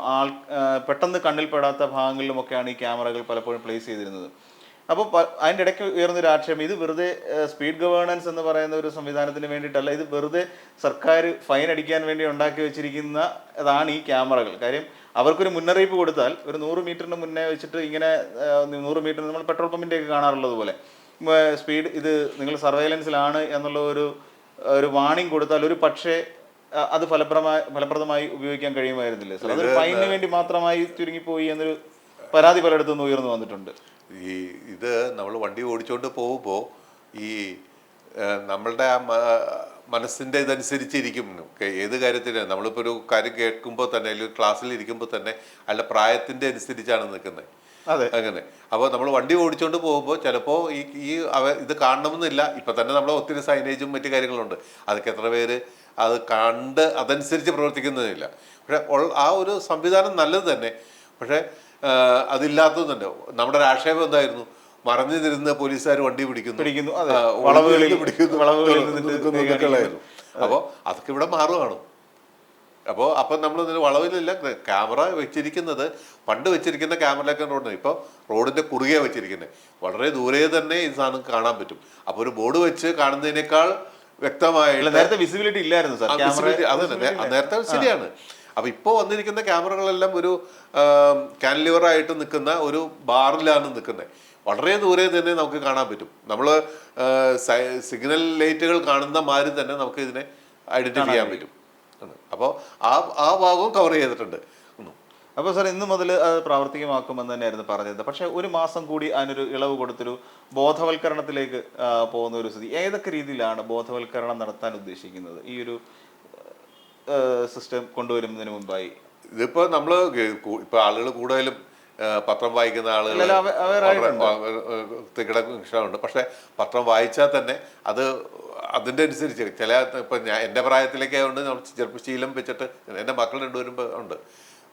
പെട്ടെന്ന് കണ്ണിൽപ്പെടാത്ത ഭാഗങ്ങളിലുമൊക്കെയാണ് ഈ ക്യാമറകൾ പലപ്പോഴും പ്ലേസ് ചെയ്തിരുന്നത്. അപ്പോൾ അതിൻ്റെ ഇടയ്ക്ക് ഉയർന്നൊരു ആക്ഷേപം, ഇത് വെറുതെ സ്പീഡ് ഗവേണൻസ് എന്ന് പറയുന്ന ഒരു സംവിധാനത്തിന് വേണ്ടിയിട്ടല്ല, ഇത് വെറുതെ സർക്കാർ ഫൈൻ അടിക്കാൻ വേണ്ടി ഉണ്ടാക്കി വെച്ചിരിക്കുന്ന അതാണ് ഈ ക്യാമറകൾ. കാര്യം അവർക്കൊരു മുന്നറിയിപ്പ് കൊടുത്താൽ ഒരു 100 മീറ്ററിന് മുന്നേ വെച്ചിട്ട് ഇങ്ങനെ 100 മീറ്റർ നമ്മൾ പെട്രോൾ പമ്പിൻ്റെയൊക്കെ കാണാറുള്ളത് പോലെ സ്പീഡ് ഇത് നിങ്ങൾ സർവൈലൻസിലാണ് എന്നുള്ള ഒരു വാണിംഗ് കൊടുത്താൽ ഒരു പക്ഷേ അത് ഫലപ്രദമായി ഉപയോഗിക്കാൻ കഴിയുമായിരുന്നില്ലേ സാർ? അതൊരു ഫൈനിന് വേണ്ടി മാത്രമായി ചുരുങ്ങിപ്പോയി എന്നൊരു പരാതി പലയിടത്തുനിന്ന് ഉയർന്നു വന്നിട്ടുണ്ട്. ഇത് നമ്മൾ വണ്ടി ഓടിച്ചുകൊണ്ട് പോകുമ്പോൾ ഈ നമ്മളുടെ ആ മനസ്സിൻ്റെ ഇതനുസരിച്ചിരിക്കും ഏത് കാര്യത്തിന്. നമ്മളിപ്പോൾ ഒരു കാര്യം കേൾക്കുമ്പോൾ തന്നെ അല്ലെങ്കിൽ ക്ലാസ്സിൽ ഇരിക്കുമ്പോൾ തന്നെ അയാളുടെ പ്രായത്തിൻ്റെ അനുസരിച്ചാണ് നിൽക്കുന്നത്. അതെ, അങ്ങനെ. അപ്പോൾ നമ്മൾ വണ്ടി ഓടിച്ചുകൊണ്ട് പോകുമ്പോൾ ചിലപ്പോൾ ഇത് കാണണമെന്നില്ല. ഇപ്പം തന്നെ നമ്മൾ ഒത്തിരി സൈനേജും മറ്റു കാര്യങ്ങളുണ്ട്. അതൊക്കെ എത്ര പേര് അത് കണ്ട് അതനുസരിച്ച് പ്രവർത്തിക്കുന്നതില്ല. പക്ഷേ ആ ഒരു സംവിധാനം നല്ലത് തന്നെ. പക്ഷേ അതില്ലാത്തത് തന്നെ. നമ്മുടെ ഒരു ആക്ഷേപം എന്തായിരുന്നു? മറഞ്ഞു തിരുന്ന പോലീസുകാർ വണ്ടി പിടിക്കുന്നു, വളവുകളിൽ പിടിക്കുന്നു. അപ്പോൾ അതൊക്കെ ഇവിടെ മാറുകയാണ്. അപ്പോൾ നമ്മൾ വളവിലല്ല ക്യാമറ വെച്ചിരിക്കുന്നത്. പണ്ട് വെച്ചിരിക്കുന്ന ക്യാമറയിലൊക്കെ റോഡിന് ഇപ്പോൾ റോഡിന്റെ കുറുകെ വെച്ചിരിക്കുന്നത്. വളരെ ദൂരെ തന്നെ ഈ സാധനം കാണാൻ പറ്റും. അപ്പോൾ ഒരു ബോർഡ് വെച്ച് കാണുന്നതിനേക്കാൾ വ്യക്തമായിട്ട് നേരത്തെ വിസിബിലിറ്റി ഇല്ലായിരുന്നു സാർ. നേരത്തെ ശരിയാണ്. അപ്പൊ ഇപ്പോൾ വന്നിരിക്കുന്ന ക്യാമറകളെല്ലാം ഒരു കാൻലിവറായിട്ട് നിൽക്കുന്ന ഒരു ബാറിലാണ് നിൽക്കുന്നത്. വളരെ ദൂരെ തന്നെ നമുക്ക് കാണാൻ പറ്റും. നമ്മൾ സിഗ്നൽ ലൈറ്റുകൾ കാണുന്ന മാതിരി തന്നെ നമുക്ക് ഇതിനെ ഐഡന്റിഫൈ ചെയ്യാൻ പറ്റും. അപ്പോൾ ആ ഭാഗവും കവർ ചെയ്തിട്ടുണ്ട്. അപ്പോൾ സാർ ഇന്ന് മുതൽ അത് പ്രാവർത്തികമാക്കുമെന്ന് തന്നെയായിരുന്നു പറഞ്ഞത്. പക്ഷേ ഒരു മാസം കൂടി അതിനൊരു ഇളവ് കൊടുത്തൊരു ബോധവൽക്കരണത്തിലേക്ക് പോകുന്ന ഒരു സ്ഥിതി. ഏതൊക്കെ രീതിയിലാണ് ബോധവൽക്കരണം നടത്താൻ ഉദ്ദേശിക്കുന്നത് ഈ ഒരു സിസ്റ്റം കൊണ്ടുവരുന്നതിന് മുമ്പായി? ഇതിപ്പോൾ നമ്മൾ ഇപ്പോൾ ആളുകൾ കൂടുതലും പത്രം വായിക്കുന്ന ആളുകൾ തികട ഇഷ്ടമുണ്ട്. പക്ഷെ പത്രം വായിച്ചാൽ തന്നെ അതിൻ്റെ അനുസരിച്ച് ചില ഇപ്പം എൻ്റെ പ്രായത്തിലേക്ക് ആയതുകൊണ്ട് നമ്മൾ ചിലപ്പോൾ ശീലം വെച്ചിട്ട് എൻ്റെ മക്കൾ രണ്ടുപേരും ഉണ്ട്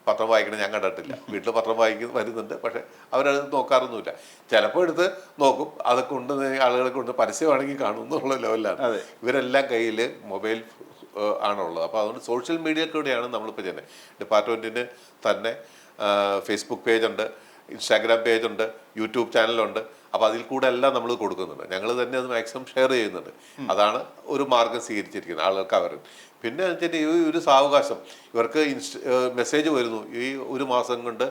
പത്രം വായിക്കണം. ഞാൻ കണ്ടിട്ടില്ല. വീട്ടിൽ പത്രം വരുന്നുണ്ട്. പക്ഷെ അവരത് നോക്കാറൊന്നുമില്ല. ചിലപ്പോൾ എടുത്ത് നോക്കും. അതൊക്കെ കൊണ്ട് ആളുകളെ കൊണ്ട് പരസ്യമാണെങ്കിൽ കാണും എന്നുള്ള ലെവലിലാണ്. ഇവരെല്ലാം കയ്യിൽ മൊബൈൽ ആണുള്ളത്. അപ്പോൾ അതുകൊണ്ട് സോഷ്യൽ മീഡിയയിലൂടെയാണ് നമ്മളിപ്പോൾ ചെയ്യുന്നത്. ഡിപ്പാർട്ട്മെൻറ്റിന് തന്നെ ഫേസ്ബുക്ക് പേജുണ്ട്, ഇൻസ്റ്റാഗ്രാം പേജുണ്ട്, യൂട്യൂബ് ചാനലുണ്ട്. അപ്പോൾ അതിൽ കൂടെ എല്ലാം നമ്മൾ കൊടുക്കുന്നുണ്ട്. ഞങ്ങൾ തന്നെ അത് മാക്സിമം ഷെയർ ചെയ്യുന്നുണ്ട്. അതാണ് ഒരു മാർഗം സ്വീകരിച്ചിരിക്കുന്നത് ആളുകൾക്ക്. അവർ പിന്നെ വെച്ചിട്ട് ഈ ഒരു സാവകാശം ഇവർക്ക് മെസ്സേജ് വരുന്നു ഈ ഒരു മാസം കൊണ്ട്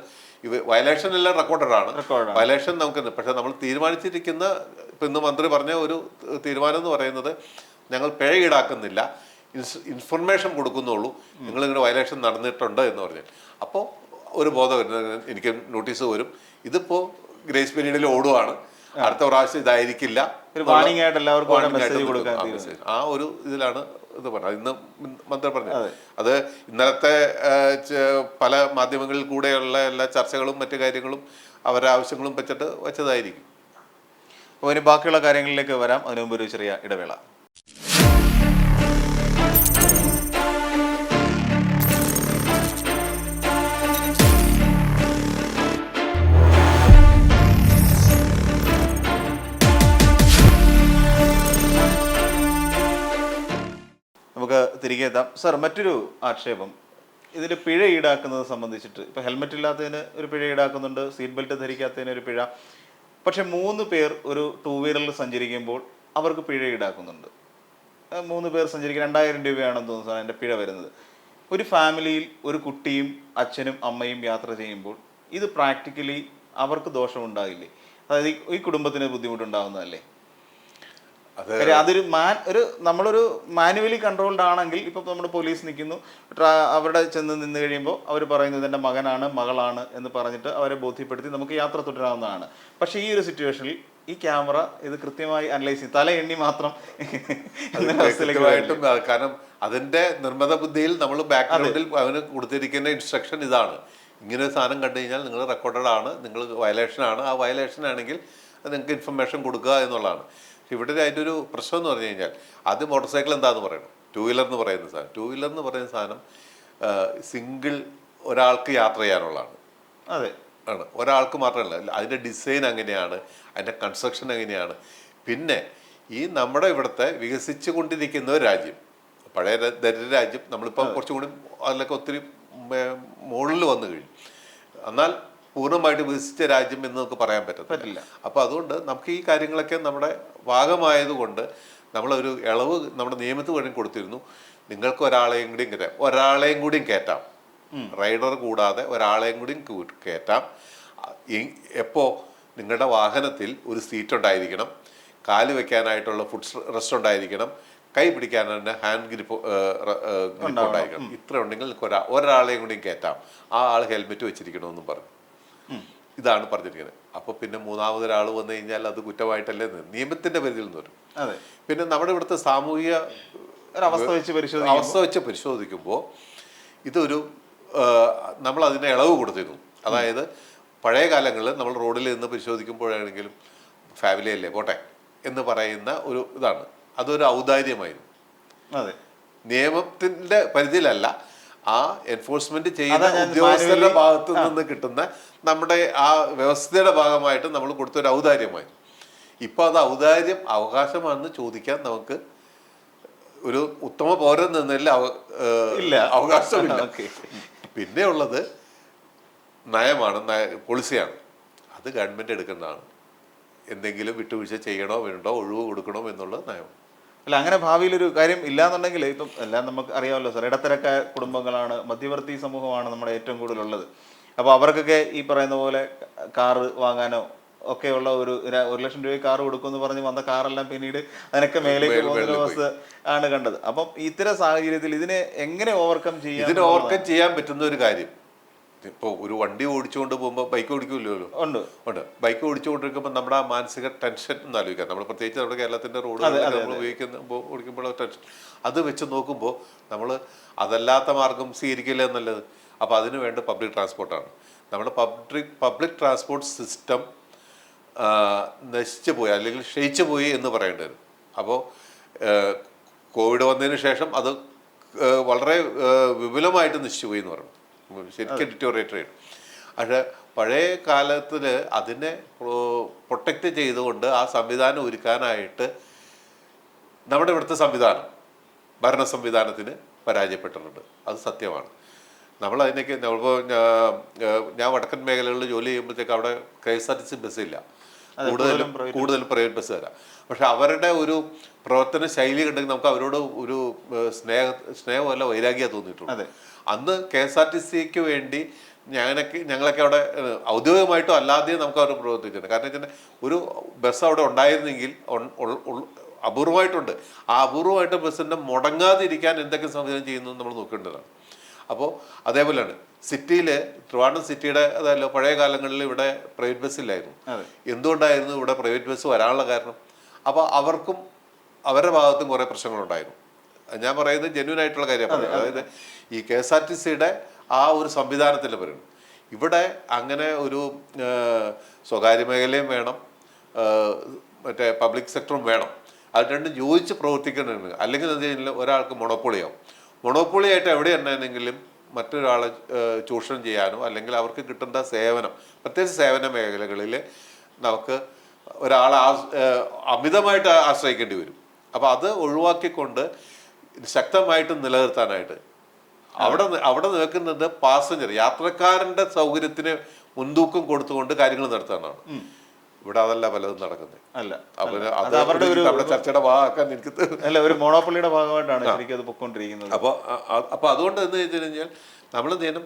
വയലേഷൻ എല്ലാം റെക്കോർഡാണ്. വയലേഷൻ നമുക്ക് പക്ഷെ നമ്മൾ തീരുമാനിച്ചിരിക്കുന്ന ഇപ്പം ഇന്ന് മന്ത്രി പറഞ്ഞ ഒരു തീരുമാനം എന്ന് പറയുന്നത് ഞങ്ങൾ പിഴ ഈടാക്കുന്നില്ല, ഇൻഫർമേഷൻ കൊടുക്കുന്നുള്ളൂ. നിങ്ങളിങ്ങനെ വയലേഷൻ നടന്നിട്ടുണ്ട് എന്ന് പറഞ്ഞു. അപ്പോൾ ഒരു ബോധം വരുന്നത് എനിക്ക് നോട്ടീസ് വരും. ഇതിപ്പോൾ ഗ്രേസ് പീരീഡിൽ ഓടുവാണ്. അടുത്ത പ്രാവശ്യം ഇതായിരിക്കില്ല. ആ ഒരു ഇതിലാണ് ഇത് പറഞ്ഞത്. ഇന്ന് മന്ത്രി പറഞ്ഞത് അത് ഇന്നലത്തെ പല മാധ്യമങ്ങളിൽ കൂടെയുള്ള എല്ലാ ചർച്ചകളും മറ്റു കാര്യങ്ങളും അവരുടെ ആവശ്യങ്ങളും വെച്ചിട്ട് വെച്ചതായിരിക്കും. അപ്പോൾ ഇനി ബാക്കിയുള്ള കാര്യങ്ങളിലേക്ക് വരാം. അതിനു മുമ്പ് ഒരു ചെറിയ ഇടവേള. നമുക്ക് തിരികെ എത്താം. സാർ, മറ്റൊരു ആക്ഷേപം ഇതിൽ പിഴ ഈടാക്കുന്നത് സംബന്ധിച്ചിട്ട് ഇപ്പോൾ ഹെൽമെറ്റ് ഇല്ലാത്തതിന് ഒരു പിഴ ഈടാക്കുന്നുണ്ട്, സീറ്റ് ബെൽറ്റ് ധരിക്കാത്തതിന് ഒരു പിഴ. പക്ഷെ 3 പേർ ഒരു 2 വീലറിൽ സഞ്ചരിക്കുമ്പോൾ അവർക്ക് പിഴ ഈടാക്കുന്നുണ്ട്. 3 പേർ സഞ്ചരിക്കുക 2000 രൂപയാണെന്ന് തോന്നുന്നു സാർ എൻ്റെ പിഴ വരുന്നത്. ഒരു ഫാമിലിയിൽ ഒരു കുട്ടിയും അച്ഛനും അമ്മയും യാത്ര ചെയ്യുമ്പോൾ ഇത് പ്രാക്ടിക്കലി അവർക്ക് ദോഷമുണ്ടാകില്ലേ? അതായത് ഈ കുടുംബത്തിന് ബുദ്ധിമുട്ടുണ്ടാകുന്നതല്ലേ? അതൊരു നമ്മളൊരു മാനുവലി കൺട്രോൾഡ് ആണെങ്കിൽ ഇപ്പം നമ്മുടെ പോലീസ് നിൽക്കുന്നു, അവിടെ ചെന്ന് നിന്ന് കഴിയുമ്പോൾ അവർ പറയുന്നത് എൻ്റെ മകനാണ് മകളാണ് എന്ന് പറഞ്ഞിട്ട് അവരെ ബോധ്യപ്പെടുത്തി നമുക്ക് യാത്ര തുടരാവുന്നതാണ്. പക്ഷേ ഈ ഒരു സിറ്റുവേഷനിൽ ഈ ക്യാമറ ഇത് കൃത്യമായി അനലൈസ് ചെയ്യും, തല എണ്ണി മാത്രം. കാരണം അതിന്റെ നിർമ്മിത ബുദ്ധിയിൽ നമ്മൾ ബാക്ക്ഗ്രൗണ്ടിൽ അവന് കൊടുത്തിരിക്കുന്ന ഇൻസ്ട്രക്ഷൻ ഇതാണ്: ഇങ്ങനെ ഒരു സാധനം കണ്ടു കഴിഞ്ഞാൽ നിങ്ങൾ റെക്കോർഡഡ് ആണ്, നിങ്ങൾ വയലേഷൻ ആണ്, ആ വയലേഷൻ ആണെങ്കിൽ നിങ്ങൾക്ക് ഇൻഫർമേഷൻ കൊടുക്കുക എന്നുള്ളതാണ്. ഇവിടെ അതിൻ്റെ ഒരു പ്രശ്നം എന്ന് പറഞ്ഞു കഴിഞ്ഞാൽ ആദ്യം മോട്ടോർ സൈക്കിൾ എന്താണെന്ന് പറയണം. 2 വീലർ എന്ന് പറയുന്ന സാധനം, 2 വീലർ എന്ന് പറയുന്ന സാധനം സിംഗിൾ ഒരാൾക്ക് യാത്ര ചെയ്യാനുള്ളതാണ്. അതെ, ആണ്, ഒരാൾക്ക് മാത്രമല്ല. അതിൻ്റെ ഡിസൈൻ എങ്ങനെയാണ്, അതിൻ്റെ കൺസ്ട്രക്ഷൻ എങ്ങനെയാണ്. പിന്നെ ഈ നമ്മുടെ ഇവിടുത്തെ വികസിച്ചു കൊണ്ടിരിക്കുന്ന ഒരു രാജ്യം, പഴയ ദരിദ്ര രാജ്യം, നമ്മളിപ്പോൾ കുറച്ചും കൂടി അതിലൊക്കെ ഒത്തിരി മുകളിൽ വന്നു കഴിഞ്ഞു. എന്നാൽ പൂർണ്ണമായിട്ട് വികസിച്ച രാജ്യം എന്ന് നമുക്ക് പറയാൻ പറ്റില്ല. അപ്പോൾ അതുകൊണ്ട് നമുക്ക് ഈ കാര്യങ്ങളൊക്കെ നമ്മുടെ ഭാഗമായതുകൊണ്ട് നമ്മളൊരു ഇളവ് നമ്മുടെ നിയമത്തിൽ വേണ്ടി കൊടുത്തിരുന്നു. നിങ്ങൾക്ക് ഒരാളെയും കൂടിയും കയറ്റാം, റൈഡർ കൂടാതെ ഒരാളെയും കൂടിയും കയറ്റാം. എപ്പോൾ നിങ്ങളുടെ വാഹനത്തിൽ ഒരു സീറ്റ് ഉണ്ടായിരിക്കണം, കാല് വെക്കാനായിട്ടുള്ള ഫുഡ് റെസ്റ്റ് ഉണ്ടായിരിക്കണം, കൈ പിടിക്കാൻ തന്നെ ഹാൻഡ് ഗ്രിപ്പ് ഉണ്ടായിരിക്കണം. ഇത്ര ഉണ്ടെങ്കിൽ ഒരാളെയും കൂടിയും കയറ്റാം, ആ ആൾ ഹെൽമെറ്റ് വെച്ചിരിക്കണമെന്നും പറഞ്ഞു. ഇതാണ് പറഞ്ഞിരിക്കുന്നത്. അപ്പോൾ പിന്നെ മൂന്നാമതൊരാൾ വന്നു കഴിഞ്ഞാൽ അത് കുറ്റമായിട്ടല്ലേ നിയമത്തിന്റെ പരിധിയിൽ നിന്ന് വരും. പിന്നെ നമ്മുടെ ഇവിടുത്തെ സാമൂഹിക അവസ്ഥ വെച്ച് പരിശോധിക്കുമ്പോൾ ഇതൊരു നമ്മൾ അതിന് ഇളവ് കൊടുത്തിരുന്നു. അതായത് പഴയ കാലങ്ങളിൽ നമ്മൾ റോഡിൽ നിന്ന് പരിശോധിക്കുമ്പോഴാണെങ്കിലും ഫാമിലി അല്ലേ പോട്ടെ എന്ന് പറയുന്ന ഒരു ഇതാണ്. അതൊരു ഔദാര്യമായിരുന്നു. നിയമത്തിന്റെ പരിധിയിലല്ല, ആ എൻഫോഴ്സ്മെന്റ് ചെയ്യുന്ന ഉദ്യോഗസ്ഥരുടെ ഭാഗത്തു നിന്ന് കിട്ടുന്ന നമ്മുടെ ആ വ്യവസ്ഥയുടെ ഭാഗമായിട്ട് നമ്മൾ കൊടുത്തൊരു ഔദാര്യമായിരുന്നു. ഇപ്പൊ അത് ഔദാര്യം അവകാശമാണെന്ന് ചോദിക്കാൻ നമുക്ക് ഒരു ഉത്തമ പൗരൻ എന്നതിൽ അവകാശമില്ല. പിന്നെ ഉള്ളത് നയമാണ്, പോളിസിയാണ്. അത് ഗവൺമെന്റ് എടുക്കേണ്ടതാണ്. എന്തെങ്കിലും വിട്ടുവീഴ്ച ചെയ്യണോ വേണ്ടോ, ഒഴിവ് കൊടുക്കണോ എന്നുള്ള നയം. അല്ല, അങ്ങനെ ഭാവിയിൽ ഒരു കാര്യം ഇല്ലാന്നുണ്ടെങ്കിൽ ഇപ്പം എല്ലാം നമുക്ക് അറിയാമല്ലോ സാർ, ഇടത്തരക്ക കുടുംബങ്ങളാണ്, മധ്യവർത്തി സമൂഹമാണ് നമ്മുടെ ഏറ്റവും കൂടുതലുള്ളത്. അപ്പോൾ അവർക്കൊക്കെ ഈ പറയുന്ന പോലെ കാറ് വാങ്ങാനോ ഒക്കെയുള്ള ഒരു 1 ലക്ഷം രൂപ കാർ കൊടുക്കുമെന്ന് പറഞ്ഞ് വന്ന കാറെല്ലാം പിന്നീട് അതിനൊക്കെ മേലേക്ക് പോകുന്ന അവസ്ഥ ആണ് കണ്ടത്. അപ്പം ഇത്തരം സാഹചര്യത്തിൽ ഇതിനെ എങ്ങനെ ഓവർകം ചെയ്യാൻ പറ്റുന്ന ഒരു കാര്യം, ഇപ്പോൾ ഒരു വണ്ടി ഓടിച്ചുകൊണ്ട് പോകുമ്പോൾ ബൈക്ക് ഓടിക്കില്ലല്ലോ, ഉണ്ട്. ബൈക്ക് ഓടിച്ചുകൊണ്ടിരിക്കുമ്പോൾ നമ്മുടെ ആ മാനസിക ടെൻഷൻ ഒന്ന് ആലോചിക്കാം. നമ്മൾ പ്രത്യേകിച്ച് നമ്മുടെ കേരളത്തിന്റെ റോഡ് നമ്മൾ ഓടിക്കുമ്പോൾ ടെൻഷൻ അത് വെച്ച് നോക്കുമ്പോൾ നമ്മൾ അതല്ലാത്ത മാർഗം സ്വീകരിക്കില്ല എന്നുള്ളത്. അപ്പോൾ അതിന് വേണ്ട പബ്ലിക് ട്രാൻസ്പോർട്ടാണ്. നമ്മുടെ പബ്ലിക് ട്രാൻസ്പോർട്ട് സിസ്റ്റം നശിച്ചു പോയി അല്ലെങ്കിൽ ക്ഷയിച്ചു പോയി എന്ന് പറയേണ്ടി വരും. അപ്പോൾ കോവിഡ് വന്നതിന് ശേഷം അത് വളരെ വിപുലമായിട്ട് നശിച്ചു പോയി എന്ന് പറഞ്ഞു, ശരിക്കും ഡിറ്റോറിയേറ്റ് ചെയ്യും. പക്ഷേ പഴയ കാലത്തിൽ അതിനെ പ്രൊട്ടക്റ്റ് ചെയ്തുകൊണ്ട് ആ സംവിധാനം ഒരുക്കാനായിട്ട് നമ്മുടെ ഇവിടുത്തെ ഭരണ സംവിധാനത്തിന് പരാജയപ്പെട്ടിട്ടുണ്ട്. അത് സത്യമാണ്. നമ്മൾ അതിനൊക്കെ ഞാൻ വടക്കൻ മേഖലകളിൽ ജോലി ചെയ്യുമ്പോഴത്തേക്ക് അവിടെ KSRTC ബസ്സില്ല, കൂടുതലും പ്രൈവറ്റ് ബസ് തരാം. പക്ഷെ അവരുടെ ഒരു പ്രവർത്തന ശൈലി കണ്ടെങ്കിൽ നമുക്ക് അവരോട് ഒരു സ്നേഹമല്ല വൈരാഗ്യം തോന്നിയിട്ടുണ്ട്. അന്ന് KSRTCക്ക് വേണ്ടി ഞങ്ങളൊക്കെ അവിടെ ഔദ്യോഗികമായിട്ടോ അല്ലാതെയും നമുക്ക് അവർ പ്രവർത്തിച്ചിട്ടുണ്ട്. കാരണം വെച്ചാൽ ഒരു ബസ് അവിടെ ഉണ്ടായിരുന്നെങ്കിൽ അപൂർവമായിട്ടുണ്ട്. ആ അപൂർവമായിട്ട് ബസ്സിൻ്റെ മുടങ്ങാതിരിക്കാൻ എന്തൊക്കെ സംവിധാനം ചെയ്യുന്നു നമ്മൾ നോക്കേണ്ടതാണ്. അപ്പോൾ അതേപോലെയാണ് ട്രിവാൻഡ്രം സിറ്റിയുടെ അതല്ലോ പഴയ കാലങ്ങളിൽ ഇവിടെ പ്രൈവറ്റ് ബസ് ഇല്ലായിരുന്നു. എന്തുകൊണ്ടായിരുന്നു ഇവിടെ പ്രൈവറ്റ് ബസ് വരാനുള്ള കാരണം? അപ്പോൾ അവർക്കും അവരുടെ ഭാഗത്തും കുറേ പ്രശ്നങ്ങളുണ്ടായിരുന്നു. ഞാൻ പറയുന്നത് ജെന്യൂൻ ആയിട്ടുള്ള കാര്യമാണ്. അതായത് ഈ KSRTCയുടെ ആ ഒരു സംവിധാനത്തിൻ്റെ പറയുന്നു. ഇവിടെ അങ്ങനെ ഒരു സ്വകാര്യ മേഖലയും വേണം, മറ്റേ പബ്ലിക് സെക്ടറും വേണം. അത് രണ്ടും യോജിച്ച് പ്രവർത്തിക്കുന്നുണ്ട്. അല്ലെങ്കിൽ എന്ത് ചെയ്യുന്നില്ല, ഒരാൾക്ക് മൊണോപ്പൊളിയായിട്ട് എവിടെ ഉണ്ടെങ്കിലും മറ്റൊരാളെ ചൂഷണം ചെയ്യാനോ അല്ലെങ്കിൽ അവർക്ക് കിട്ടേണ്ട സേവനം, പ്രത്യേകിച്ച് സേവന മേഖലകളിൽ നമുക്ക് ഒരാളെ അമിതമായിട്ട് ആശ്രയിക്കേണ്ടി വരും. അപ്പോൾ അത് ഒഴിവാക്കിക്കൊണ്ട് ശക്തമായിട്ട് നിലനിർത്താനായിട്ട് അവിടെ നിൽക്കുന്നത് പാസഞ്ചർ യാത്രക്കാരൻ്റെ സൗകര്യത്തിന് മുൻതൂക്കം കൊടുത്തുകൊണ്ട് കാര്യങ്ങൾ നടത്താനാണ്. ഇവിടെ അതല്ല പലതും നടക്കുന്നത്. ചർച്ചയുടെ ഭാഗമാക്കാൻ എനിക്ക് ഒരു മോണോപ്പൊളിയുടെ ഭാഗമായിട്ടാണ് ശരിക്കും അത് പൊയ്ക്കൊണ്ടിരിക്കുന്നത്. അപ്പോൾ അതുകൊണ്ട് എന്ന് വെച്ച് കഴിഞ്ഞാൽ നമ്മൾ എന്തെങ്കിലും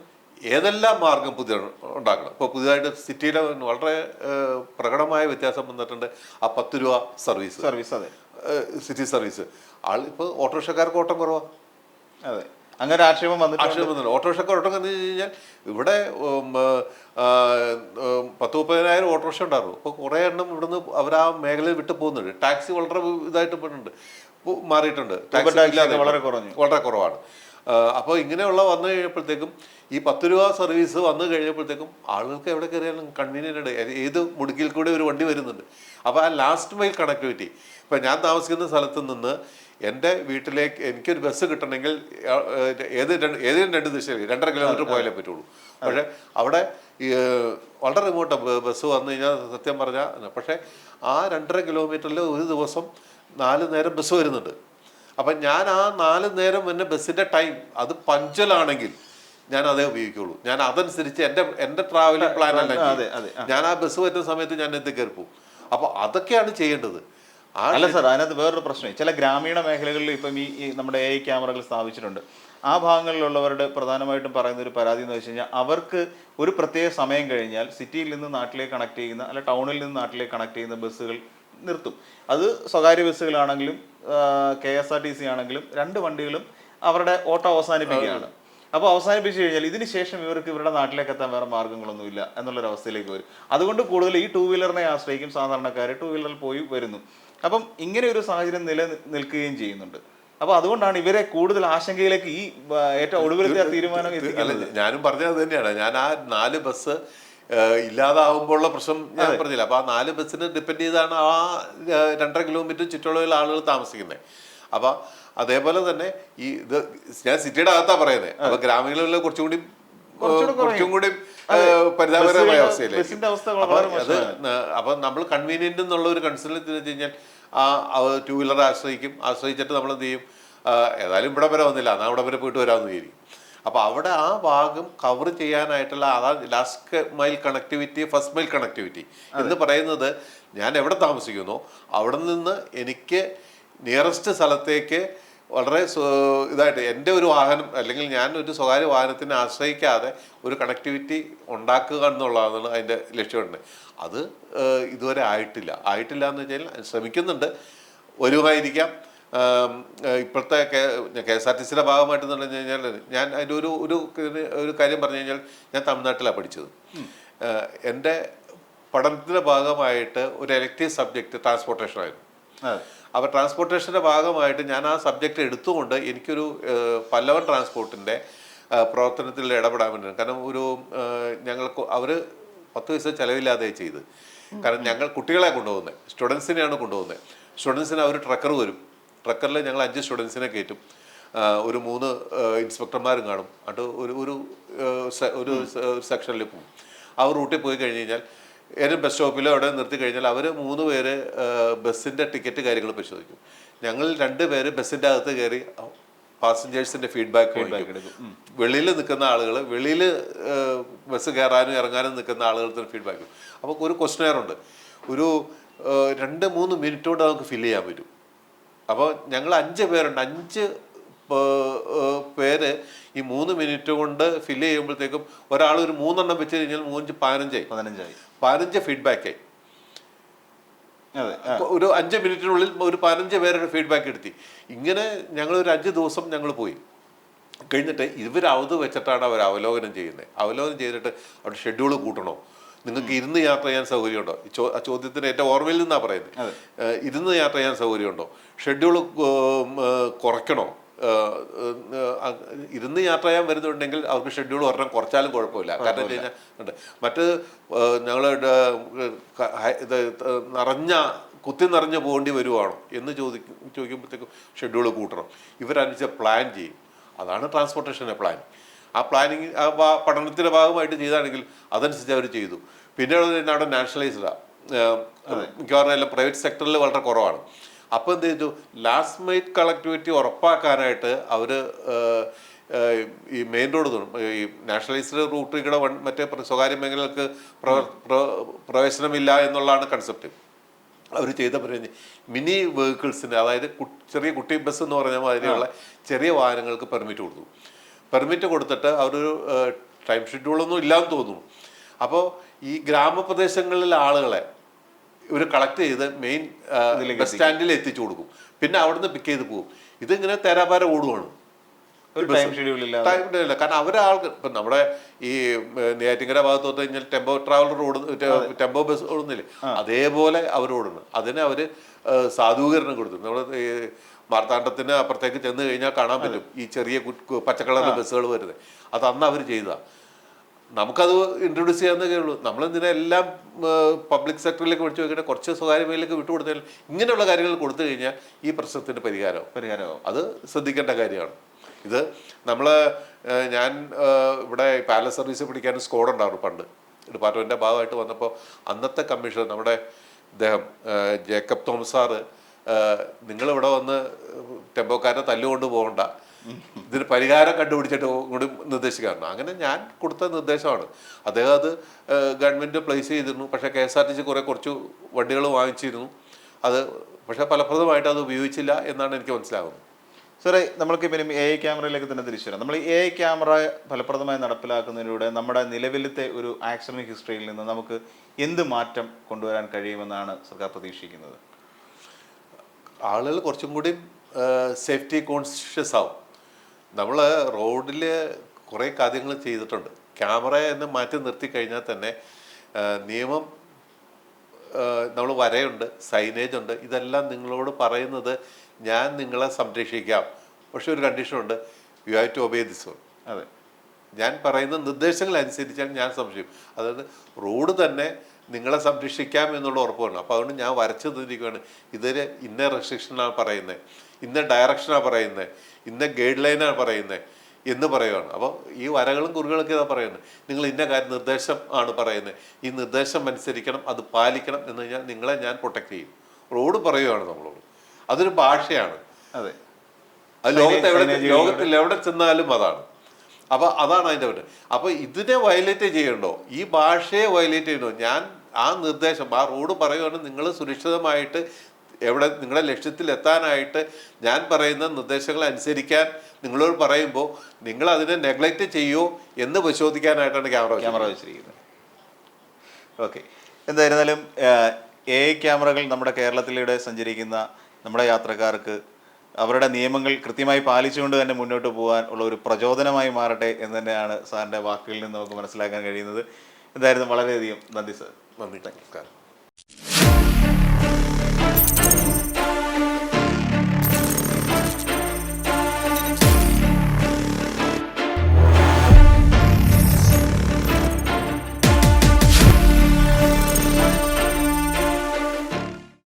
ഏതെല്ലാം മാർഗം പുതിയ ഉണ്ടാക്കണം. ഇപ്പോൾ പുതിയതായിട്ട് സിറ്റിയുടെ വളരെ പ്രകടമായ വ്യത്യാസം വന്നിട്ടുണ്ട്. ആ 10 രൂപ സർവീസ് അതെ, സിറ്റി സർവീസ് ഇപ്പോൾ ഓട്ടോറിക്ഷക്കാർക്ക് ഓട്ടം കുറവാണ്. അതെ, അങ്ങനെ ആക്ഷേപം വന്നിട്ടുണ്ട്. ഓട്ടോറിക്ഷക്കാർ ഓട്ടം എന്ന് വെച്ച് കഴിഞ്ഞാൽ ഇവിടെ 10-30,000 ഓട്ടോറിക്ഷ ഉണ്ടായിരുന്നു. അപ്പോൾ കുറേ എണ്ണം ഇവിടുന്ന് അവർ ആ മേഖലയിൽ വിട്ടു പോകുന്നുണ്ട്. ടാക്സി വളരെ ഇതായിട്ട് പോയിട്ടുണ്ട്, മാറിയിട്ടുണ്ട്. വളരെ കുറവാണ്. അപ്പോൾ ഇങ്ങനെയുള്ള വന്നു കഴിഞ്ഞപ്പോഴത്തേക്കും ഈ 10 രൂപ സർവീസ് വന്നു കഴിഞ്ഞപ്പോഴത്തേക്കും ആളുകൾക്ക് എവിടെ കയറിയാലും കൺവീനിയൻ്റ്, ഏത് മുടുക്കിൽ കൂടെ ഒരു വണ്ടി വരുന്നുണ്ട്. അപ്പോൾ ആ ലാസ്റ്റ് മൈൽ കണക്ടിവിറ്റി, ഇപ്പം ഞാൻ താമസിക്കുന്ന സ്ഥലത്ത് നിന്ന് എൻ്റെ വീട്ടിലേക്ക് എനിക്കൊരു ബസ് കിട്ടണമെങ്കിൽ ഏതെങ്കിലും 2 ദിശയിൽ 2.5 കിലോമീറ്റർ പോയാലേ പറ്റുള്ളൂ. പക്ഷേ അവിടെ വളരെ റിമോട്ട് ബസ് വന്നു കഴിഞ്ഞാൽ സത്യം പറഞ്ഞാൽ, പക്ഷേ ആ 2.5 കിലോമീറ്ററിൽ ഒരു ദിവസം 4 നേരം ബസ് വരുന്നുണ്ട്. അപ്പം ഞാൻ ആ 4 നേരം പിന്നെ ബസ്സിൻ്റെ ടൈം അത് പഞ്ചലാണെങ്കിൽ ഞാൻ അതേ ഉപയോഗിക്കുള്ളൂ. ഞാൻ അതനുസരിച്ച് എൻ്റെ ട്രാവലിംഗ് പ്ലാൻ അല്ല ഞാൻ ആ ബസ് വരുന്ന സമയത്ത് ഞാൻ എന്ത് കയറി പോകും. അപ്പോൾ അതൊക്കെയാണ് ചെയ്യേണ്ടത്. അല്ല സാർ, അതിനകത്ത് വേറൊരു പ്രശ്നം, ചില ഗ്രാമീണ മേഖലകളിൽ ഇപ്പം ഈ നമ്മുടെ AI ക്യാമറകൾ സ്ഥാപിച്ചിട്ടുണ്ട്. ആ ഭാഗങ്ങളിലുള്ളവരുടെ പ്രധാനമായിട്ടും പറയുന്ന ഒരു പരാതി എന്ന് വെച്ച് കഴിഞ്ഞാൽ അവർക്ക് ഒരു പ്രത്യേക സമയം കഴിഞ്ഞാൽ സിറ്റിയിൽ നിന്ന് നാട്ടിലേക്ക് കണക്ട് ചെയ്യുന്ന അല്ല ടൗണിൽ നിന്ന് നാട്ടിലേക്ക് കണക്ട് ചെയ്യുന്ന ബസ്സുകൾ നിർത്തും. അത് സ്വകാര്യ ബസ്സുകളാണെങ്കിലും KSRTC ആണെങ്കിലും രണ്ട് വണ്ടികളും അവരുടെ ഓട്ടം അവസാനിപ്പിക്കുകയാണ്. അപ്പോൾ അവസാനിപ്പിച്ച് കഴിഞ്ഞാൽ ഇതിന് ശേഷം ഇവർക്ക് ഇവരുടെ നാട്ടിലേക്ക് എത്താൻ വേറെ മാർഗ്ഗങ്ങളൊന്നുമില്ല എന്നുള്ളൊരവസ്ഥയിലേക്ക് വരും. അതുകൊണ്ട് കൂടുതൽ ഈ 2 വീലറിനെ ആശ്രയിക്കും സാധാരണക്കാർ, 2 വീലറിൽ പോയി വരുന്നു. അപ്പം ഇങ്ങനെ ഒരു സാഹചര്യം നിലനിൽക്കുകയും ചെയ്യുന്നുണ്ട്. അപ്പോൾ അതുകൊണ്ടാണ് ഇവരെ കൂടുതൽ ആശങ്കയിലേക്ക് ഈ ഏറ്റവും ഒടുവിലത്തെ തീരുമാനം എത്തിക്കുന്നത്. ഞാനും പറഞ്ഞത് തന്നെയാണ്. ഞാൻ ആ 4 ബസ് ഇല്ലാതാവുമ്പോഴുള്ള പ്രശ്നം ഞാൻ പറഞ്ഞില്ല. അപ്പോൾ ആ 4 ബസ്സിന് ഡിപ്പെൻഡ് ചെയ്താണ് ആ 2.5 കിലോമീറ്റർ ചുറ്റളവിൽ ആളുകൾ താമസിക്കുന്നത്. അപ്പം അതേപോലെ തന്നെ ഈ ഇത് ഞാൻ സിറ്റിയുടെ അകത്താണ് പറയുന്നത്. അപ്പോൾ ഗ്രാമീണങ്ങളിൽ കുറച്ചും കൂടി പരിതാപകരമായ അവസ്ഥയിലേക്ക്. അപ്പം നമ്മൾ കൺവീനിയന്റ് എന്നുള്ള ഒരു കൺസേൺ വെച്ച് കഴിഞ്ഞാൽ 2 വീലർ ആശ്രയിച്ചിട്ട് നമ്മൾ എന്ത് ചെയ്യും, ഏതായാലും ഇവിടെ വരെ വന്നില്ല, എന്നാൽ അവിടെ വരെ പോയിട്ട് വരാമെന്ന് വിചാരിക്കും. അപ്പോൾ അവിടെ ആ ഭാഗം കവർ ചെയ്യാനായിട്ടുള്ള last mile connectivity, first mile connectivity എന്ന് പറയുന്നത് ഞാൻ എവിടെ താമസിക്കുന്നോ അവിടെ നിന്ന് എനിക്ക് നിയറസ്റ്റ് സ്ഥലത്തേക്ക് വളരെ ഇതായിട്ട് എൻ്റെ ഒരു വാഹനം അല്ലെങ്കിൽ ഞാൻ ഒരു സ്വകാര്യ വാഹനത്തിനെ ആശ്രയിക്കാതെ ഒരു കണക്ടിവിറ്റി ഉണ്ടാക്കുക എന്നുള്ളതാണ് അതിൻ്റെ ലക്ഷ്യമുണ്ട്. അത് ഇതുവരെ ആയിട്ടില്ല എന്ന് വെച്ചാൽ ശ്രമിക്കുന്നുണ്ട്, വരുമായിരിക്കാം. ഇപ്പോഴത്തെ KSRTCയുടെ ഭാഗമായിട്ടെന്ന് പറഞ്ഞു കഴിഞ്ഞാൽ ഞാൻ അതിൻ്റെ ഒരു കാര്യം പറഞ്ഞു കഴിഞ്ഞാൽ ഞാൻ തമിഴ്നാട്ടിലാണ് പഠിച്ചത്. എൻ്റെ പഠനത്തിൻ്റെ ഭാഗമായിട്ട് ഒരു എലക്ടീവ് സബ്ജക്റ്റ് ട്രാൻസ്പോർട്ടേഷൻ ആയിരുന്നു. അപ്പോൾ ട്രാൻസ്പോർട്ടേഷൻ്റെ ഭാഗമായിട്ട് ഞാൻ ആ സബ്ജക്റ്റ് എടുത്തുകൊണ്ട് എനിക്കൊരു പല്ലവൻ ട്രാൻസ്പോർട്ടിൻ്റെ പ്രവർത്തനത്തിൽ ഇടപെടാൻ വേണ്ടിയാണ്. കാരണം ഞങ്ങൾക്ക് അവർ 10 പൈസ ചിലവില്ലാതെ ചെയ്ത്. കാരണം ഞങ്ങൾ കുട്ടികളെ കൊണ്ടുപോകുന്നത്, സ്റ്റുഡൻസിനെയാണ് കൊണ്ടുപോകുന്നത്. സ്റ്റുഡൻസിന് അവർ ട്രക്കർ വരും, ട്രക്കറിൽ ഞങ്ങൾ 5 സ്റ്റുഡൻസിനെ കയറ്റും, ഒരു 3 ഇൻസ്പെക്ടർമാരും കാണും. അത് ഒരു സെക്ഷനിൽ പോകും. ആ റൂട്ടിൽ പോയി കഴിഞ്ഞ് കഴിഞ്ഞാൽ ഏതെങ്കിലും ബസ് സ്റ്റോപ്പിലോ അവിടെ നിർത്തി കഴിഞ്ഞാൽ അവർ 3 പേര് ബസ്സിൻ്റെ ടിക്കറ്റ് കാര്യങ്ങൾ പരിശോധിക്കും. ഞങ്ങൾ 2 പേര് ബസ്സിൻ്റെ അകത്ത് കയറി പാസഞ്ചേഴ്സിൻ്റെ ഫീഡ്ബാക്ക് എടുക്കും. വെളിയിൽ നിൽക്കുന്ന ആളുകൾ, വെളിയിൽ ബസ് കയറാനും ഇറങ്ങാനും നിൽക്കുന്ന ആളുകളുടെ ഫീഡ്ബാക്ക്. അപ്പോൾ ഒരു ക്വസ്റ്റനെയറുണ്ട്, ഒരു 2-3 മിനിറ്റ് കൊണ്ട് നമുക്ക് ഫില്ല് ചെയ്യാൻ പറ്റും. അപ്പോൾ ഞങ്ങൾ 5 പേരുണ്ട്, 5 പേര് ഈ 3 മിനിറ്റ് കൊണ്ട് ഫില്ല് ചെയ്യുമ്പോഴത്തേക്കും ഒരാൾ ഒരു 3 എണ്ണം വെച്ച് കഴിഞ്ഞാൽ 15 ഫീഡ്ബാക്കായി. ഒരു 5 മിനിറ്റിനുള്ളിൽ ഒരു 15 പേരുടെ ഫീഡ്ബാക്ക് എടുത്തി. ഇങ്ങനെ ഞങ്ങളൊരു 5 ദിവസം ഞങ്ങൾ പോയി കഴിഞ്ഞിട്ട് ഇവരത് വെച്ചിട്ടാണ് അവർ അവലോകനം ചെയ്യുന്നത്. അവലോകനം ചെയ്തിട്ട് അവിടെ ഷെഡ്യൂൾ കൂട്ടണോ, നിങ്ങൾക്ക് ഇരുന്ന് യാത്ര ചെയ്യാൻ സൗകര്യമുണ്ടോ, ആ ചോദ്യത്തിന് എൻ്റെ ഓർമ്മയിൽ നിന്നാണ് പറയുന്നത്. ഇരുന്ന് യാത്ര ചെയ്യാൻ സൗകര്യമുണ്ടോ, ഷെഡ്യൂൾ കുറയ്ക്കണോ, ഇരുന്ന് യാത്ര ചെയ്യാൻ വരുന്നുണ്ടെങ്കിൽ അവർക്ക് ഷെഡ്യൂൾ ഒരെണ്ണം കുറച്ചാലും കുഴപ്പമില്ല. കാരണം വെച്ച് കഴിഞ്ഞാൽ ഉണ്ട് മറ്റ് ഞങ്ങൾ കുത്തി നിറഞ്ഞ് പോകേണ്ടി വരുവാണോ എന്ന് ചോദിക്കുമ്പോഴത്തേക്കും ഷെഡ്യൂൾ കൂട്ടണം. ഇവരനുസരിച്ച് പ്ലാൻ ചെയ്യും. അതാണ് ട്രാൻസ്പോർട്ടേഷൻ്റെ പ്ലാൻ. ആ പ്ലാനിങ് പഠനത്തിൻ്റെ ഭാഗമായിട്ട് ചെയ്താണെങ്കിൽ അതനുസരിച്ച് അവർ ചെയ്തു. പിന്നീട് അവിടെ നാഷണലൈസ്ഡാണ്, മിക്കവാറും എല്ലാം പ്രൈവറ്റ് സെക്ടറിൽ വളരെ കുറവാണ്. അപ്പോൾ എന്ത് ചെയ്തു, ലാസ്റ്റ് മൈൽ കണക്ടിവിറ്റി ഉറപ്പാക്കാനായിട്ട് അവർ ഈ മെയിൻ റോഡ് ഈ നാഷണലൈസ്ഡ് റൂട്ടിൽ മറ്റേ സ്വകാര്യ മേഖലകൾക്ക് പ്രവേശനമില്ല എന്നുള്ളതാണ് കൺസെപ്റ്റ്. അവർ ചെയ്തപ്പോൾ മിനി വെഹിക്കിൾസിന്, അതായത് ചെറിയ കുട്ടി ബസ് എന്ന് പറഞ്ഞ മാതിരിയുള്ള ചെറിയ വാഹനങ്ങൾക്ക് പെർമിറ്റ് കൊടുത്തു. പെർമിറ്റ് കൊടുത്തിട്ട് അവരൊരു ടൈം ഷെഡ്യൂളൊന്നും ഇല്ലാന്ന് തോന്നുന്നു. അപ്പോൾ ഈ ഗ്രാമപ്രദേശങ്ങളിലെ ആളുകളെ ഇവർ കളക്ട് ചെയ്ത് മെയിൻ ബസ് സ്റ്റാൻഡിൽ എത്തിച്ചു കൊടുക്കും. പിന്നെ അവിടുന്ന് പിക്ക് ചെയ്ത് പോകും. ഇതിങ്ങനെ തേരാപാര ഓടുവാണ്, ടൈം ഷെഡ്യൂളില്ല. കാരണം അവരാൾക്ക് ഇപ്പം നമ്മുടെ ഈ നെയ്യാറ്റിൻകര ഭാഗത്ത് വന്നു കഴിഞ്ഞാൽ ടെമ്പോ ട്രാവലർ ടെമ്പോ ബസ് ഓടുന്നില്ലേ, അതേപോലെ അവർ ഓടുന്നു. അതിന് അവർ സാധൂകരണം കൊടുത്തു. നമ്മുടെ ഈ മാർത്താണ്ഡത്തിന് അപ്പുറത്തേക്ക് ചെന്ന് കഴിഞ്ഞാൽ കാണാൻ പറ്റും ഈ ചെറിയ പച്ചക്കളറിലെ ബസ്സുകൾ വരുന്നത്. അത് അന്ന് അവർ ചെയ്തതാണ്. നമുക്കത് ഇൻട്രൊഡ്യൂസ് ചെയ്യാവുന്നതേ ഉള്ളൂ. നമ്മളെന്തിനാ എല്ലാം പബ്ലിക് സെക്ടറിലേക്ക് വിളിച്ചു വെക്കട്ടെ, കുറച്ച് സ്വകാര്യ മേഖലയിലേക്ക് വിട്ടുകൊടുത്താൽ ഇങ്ങനെയുള്ള കാര്യങ്ങൾ കൊടുത്തു കഴിഞ്ഞാൽ ഈ പ്രശ്നത്തിൻ്റെ പരിഹാരമാവും. അത് ശ്രദ്ധിക്കേണ്ട കാര്യമാണ്. ഇത് ഞാൻ ഇവിടെ പാലസ് സർവീസ് പിടിക്കാൻ സ്ക്വാഡ് ഉണ്ടായിരുന്നു പണ്ട് ഡിപ്പാർട്ട്മെൻറ്റിൻ്റെ ഭാഗമായിട്ട് വന്നപ്പോൾ. അന്നത്തെ കമ്മീഷണർ നമ്മുടെ അദ്ദേഹം ജേക്കബ് തോമസ് സാറ്, നിങ്ങളിവിടെ വന്ന് ടെമ്പോക്കാരെ തല്ലുകൊണ്ട് പോകണ്ട, ഇതിന് പരിഹാരം കണ്ടുപിടിച്ചിട്ട് കൂടി നിർദ്ദേശിക്കാറുണ്ട്. അങ്ങനെ ഞാൻ കൊടുത്ത നിർദ്ദേശമാണ്. അദ്ദേഹം അത് ഗവൺമെൻറ് പ്ലേസ് ചെയ്തിരുന്നു. പക്ഷേ KSRTC കുറച്ച് വണ്ടികൾ വാങ്ങിച്ചിരുന്നു. അത് പക്ഷേ ഫലപ്രദമായിട്ട് അത് ഉപയോഗിച്ചില്ല എന്നാണ് എനിക്ക് മനസ്സിലാകുന്നത്. സാറേ, നമ്മൾക്ക് പിന്നെ AI ക്യാമറയിലേക്ക് തന്നെ തിരിച്ചു വരാം. നമ്മൾ AI ക്യാമറ ഫലപ്രദമായി നടപ്പിലാക്കുന്നതിലൂടെ നമ്മുടെ നിലവിലത്തെ ഒരു ആക്സിഡന്റ് ഹിസ്റ്ററിയിൽ നിന്ന് നമുക്ക് എന്ത് മാറ്റം കൊണ്ടുവരാൻ കഴിയുമെന്നാണ് സർക്കാർ പ്രതീക്ഷിക്കുന്നത്? ആളുകൾ കുറച്ചും കൂടി സേഫ്റ്റി കോൺഷ്യസ് ആവും. നമ്മൾ റോഡിൽ കുറേ കാര്യങ്ങൾ ചെയ്തിട്ടുണ്ട്. ക്യാമറ എന്ന് മാറ്റി നിർത്തി കഴിഞ്ഞാൽ തന്നെ നിയമം, നമ്മൾ വരയുണ്ട്, സൈനേജ് ഉണ്ട്, ഇതെല്ലാം നിങ്ങളോട് പറയുന്നത് ഞാൻ നിങ്ങളെ സംരക്ഷിക്കാം. പക്ഷെ ഒരു കണ്ടീഷനുണ്ട്, you have to obey this one. അതെ, ഞാൻ പറയുന്ന നിർദ്ദേശങ്ങൾ അനുസരിച്ചാണ് ഞാൻ സംരക്ഷിക്കും. അതായത് റോഡ് തന്നെ നിങ്ങളെ സംരക്ഷിക്കാം എന്നുള്ള ഉറപ്പാണ്. അപ്പോൾ അതുകൊണ്ട് ഞാൻ വരച്ചു തന്നിരിക്കുകയാണ്, ഇതൊരു ഇന്ന റെസ്ട്രിക്ഷനാണ് പറയുന്നത്, ഇന്ന ഡയറക്ഷനാണ് പറയുന്നത്, ഇന്ന ഗൈഡ് ലൈനാണ് പറയുന്നത് എന്ന് പറയുകയാണ്. അപ്പോൾ ഈ വരകളും കുറികളൊക്കെ ഇതാ പറയുന്നത്, നിങ്ങൾ ഇന്ന കാര്യം നിർദ്ദേശം ആണ് പറയുന്നത്, ഈ നിർദ്ദേശം അനുസരിക്കണം, അത് പാലിക്കണം എന്ന് കഴിഞ്ഞാൽ നിങ്ങളെ ഞാൻ പ്രൊട്ടക്റ്റ് ചെയ്യും. റോഡ് പറയുകയാണ് നമ്മളോട്. അതൊരു ഭാഷയാണ്. അതെ, അത് ലോകത്തിൽ എവിടെ ചെന്നാലും അതാണ്. അപ്പോൾ അതാണ് അതിൻ്റെ പറ്റും. അപ്പോൾ ഇതിനെ വയലേറ്റ് ചെയ്യണ്ടോ, ഈ ഭാഷയെ വയലേറ്റ് ചെയ്യണോ? ഞാൻ ആ നിർദ്ദേശം, ആ റോഡ് പറയുകയാണ്, നിങ്ങൾ സുരക്ഷിതമായിട്ട് എവിടെ നിങ്ങളുടെ ലക്ഷ്യത്തിൽ എത്താനായിട്ട് ഞാൻ പറയുന്ന നിർദ്ദേശങ്ങൾ അനുസരിക്കാൻ നിങ്ങളോട് പറയുമ്പോൾ നിങ്ങൾ അതിനെ നെഗ്ലക്റ്റ് ചെയ്യുമോ എന്ന് പരിശോധിക്കാനായിട്ടാണ് ക്യാമറ വെച്ചിരിക്കുന്നത്. ഓക്കെ, എന്തായിരുന്നാലും AI ക്യാമറകൾ നമ്മുടെ കേരളത്തിലൂടെ സഞ്ചരിക്കുന്ന നമ്മുടെ യാത്രക്കാർക്ക് അവരുടെ നിയമങ്ങൾ കൃത്യമായി പാലിച്ചുകൊണ്ട് തന്നെ മുന്നോട്ട് പോകാൻ ഉള്ള ഒരു പ്രചോദനമായി മാറട്ടെ എന്ന് തന്നെയാണ് സാറിൻ്റെ വാക്കുകളിൽ നിന്ന് നമുക്ക് മനസ്സിലാക്കാൻ കഴിയുന്നത്. എന്തായാലും വളരെയധികം നന്ദി സാർ. നന്ദി, നമസ്കാരം.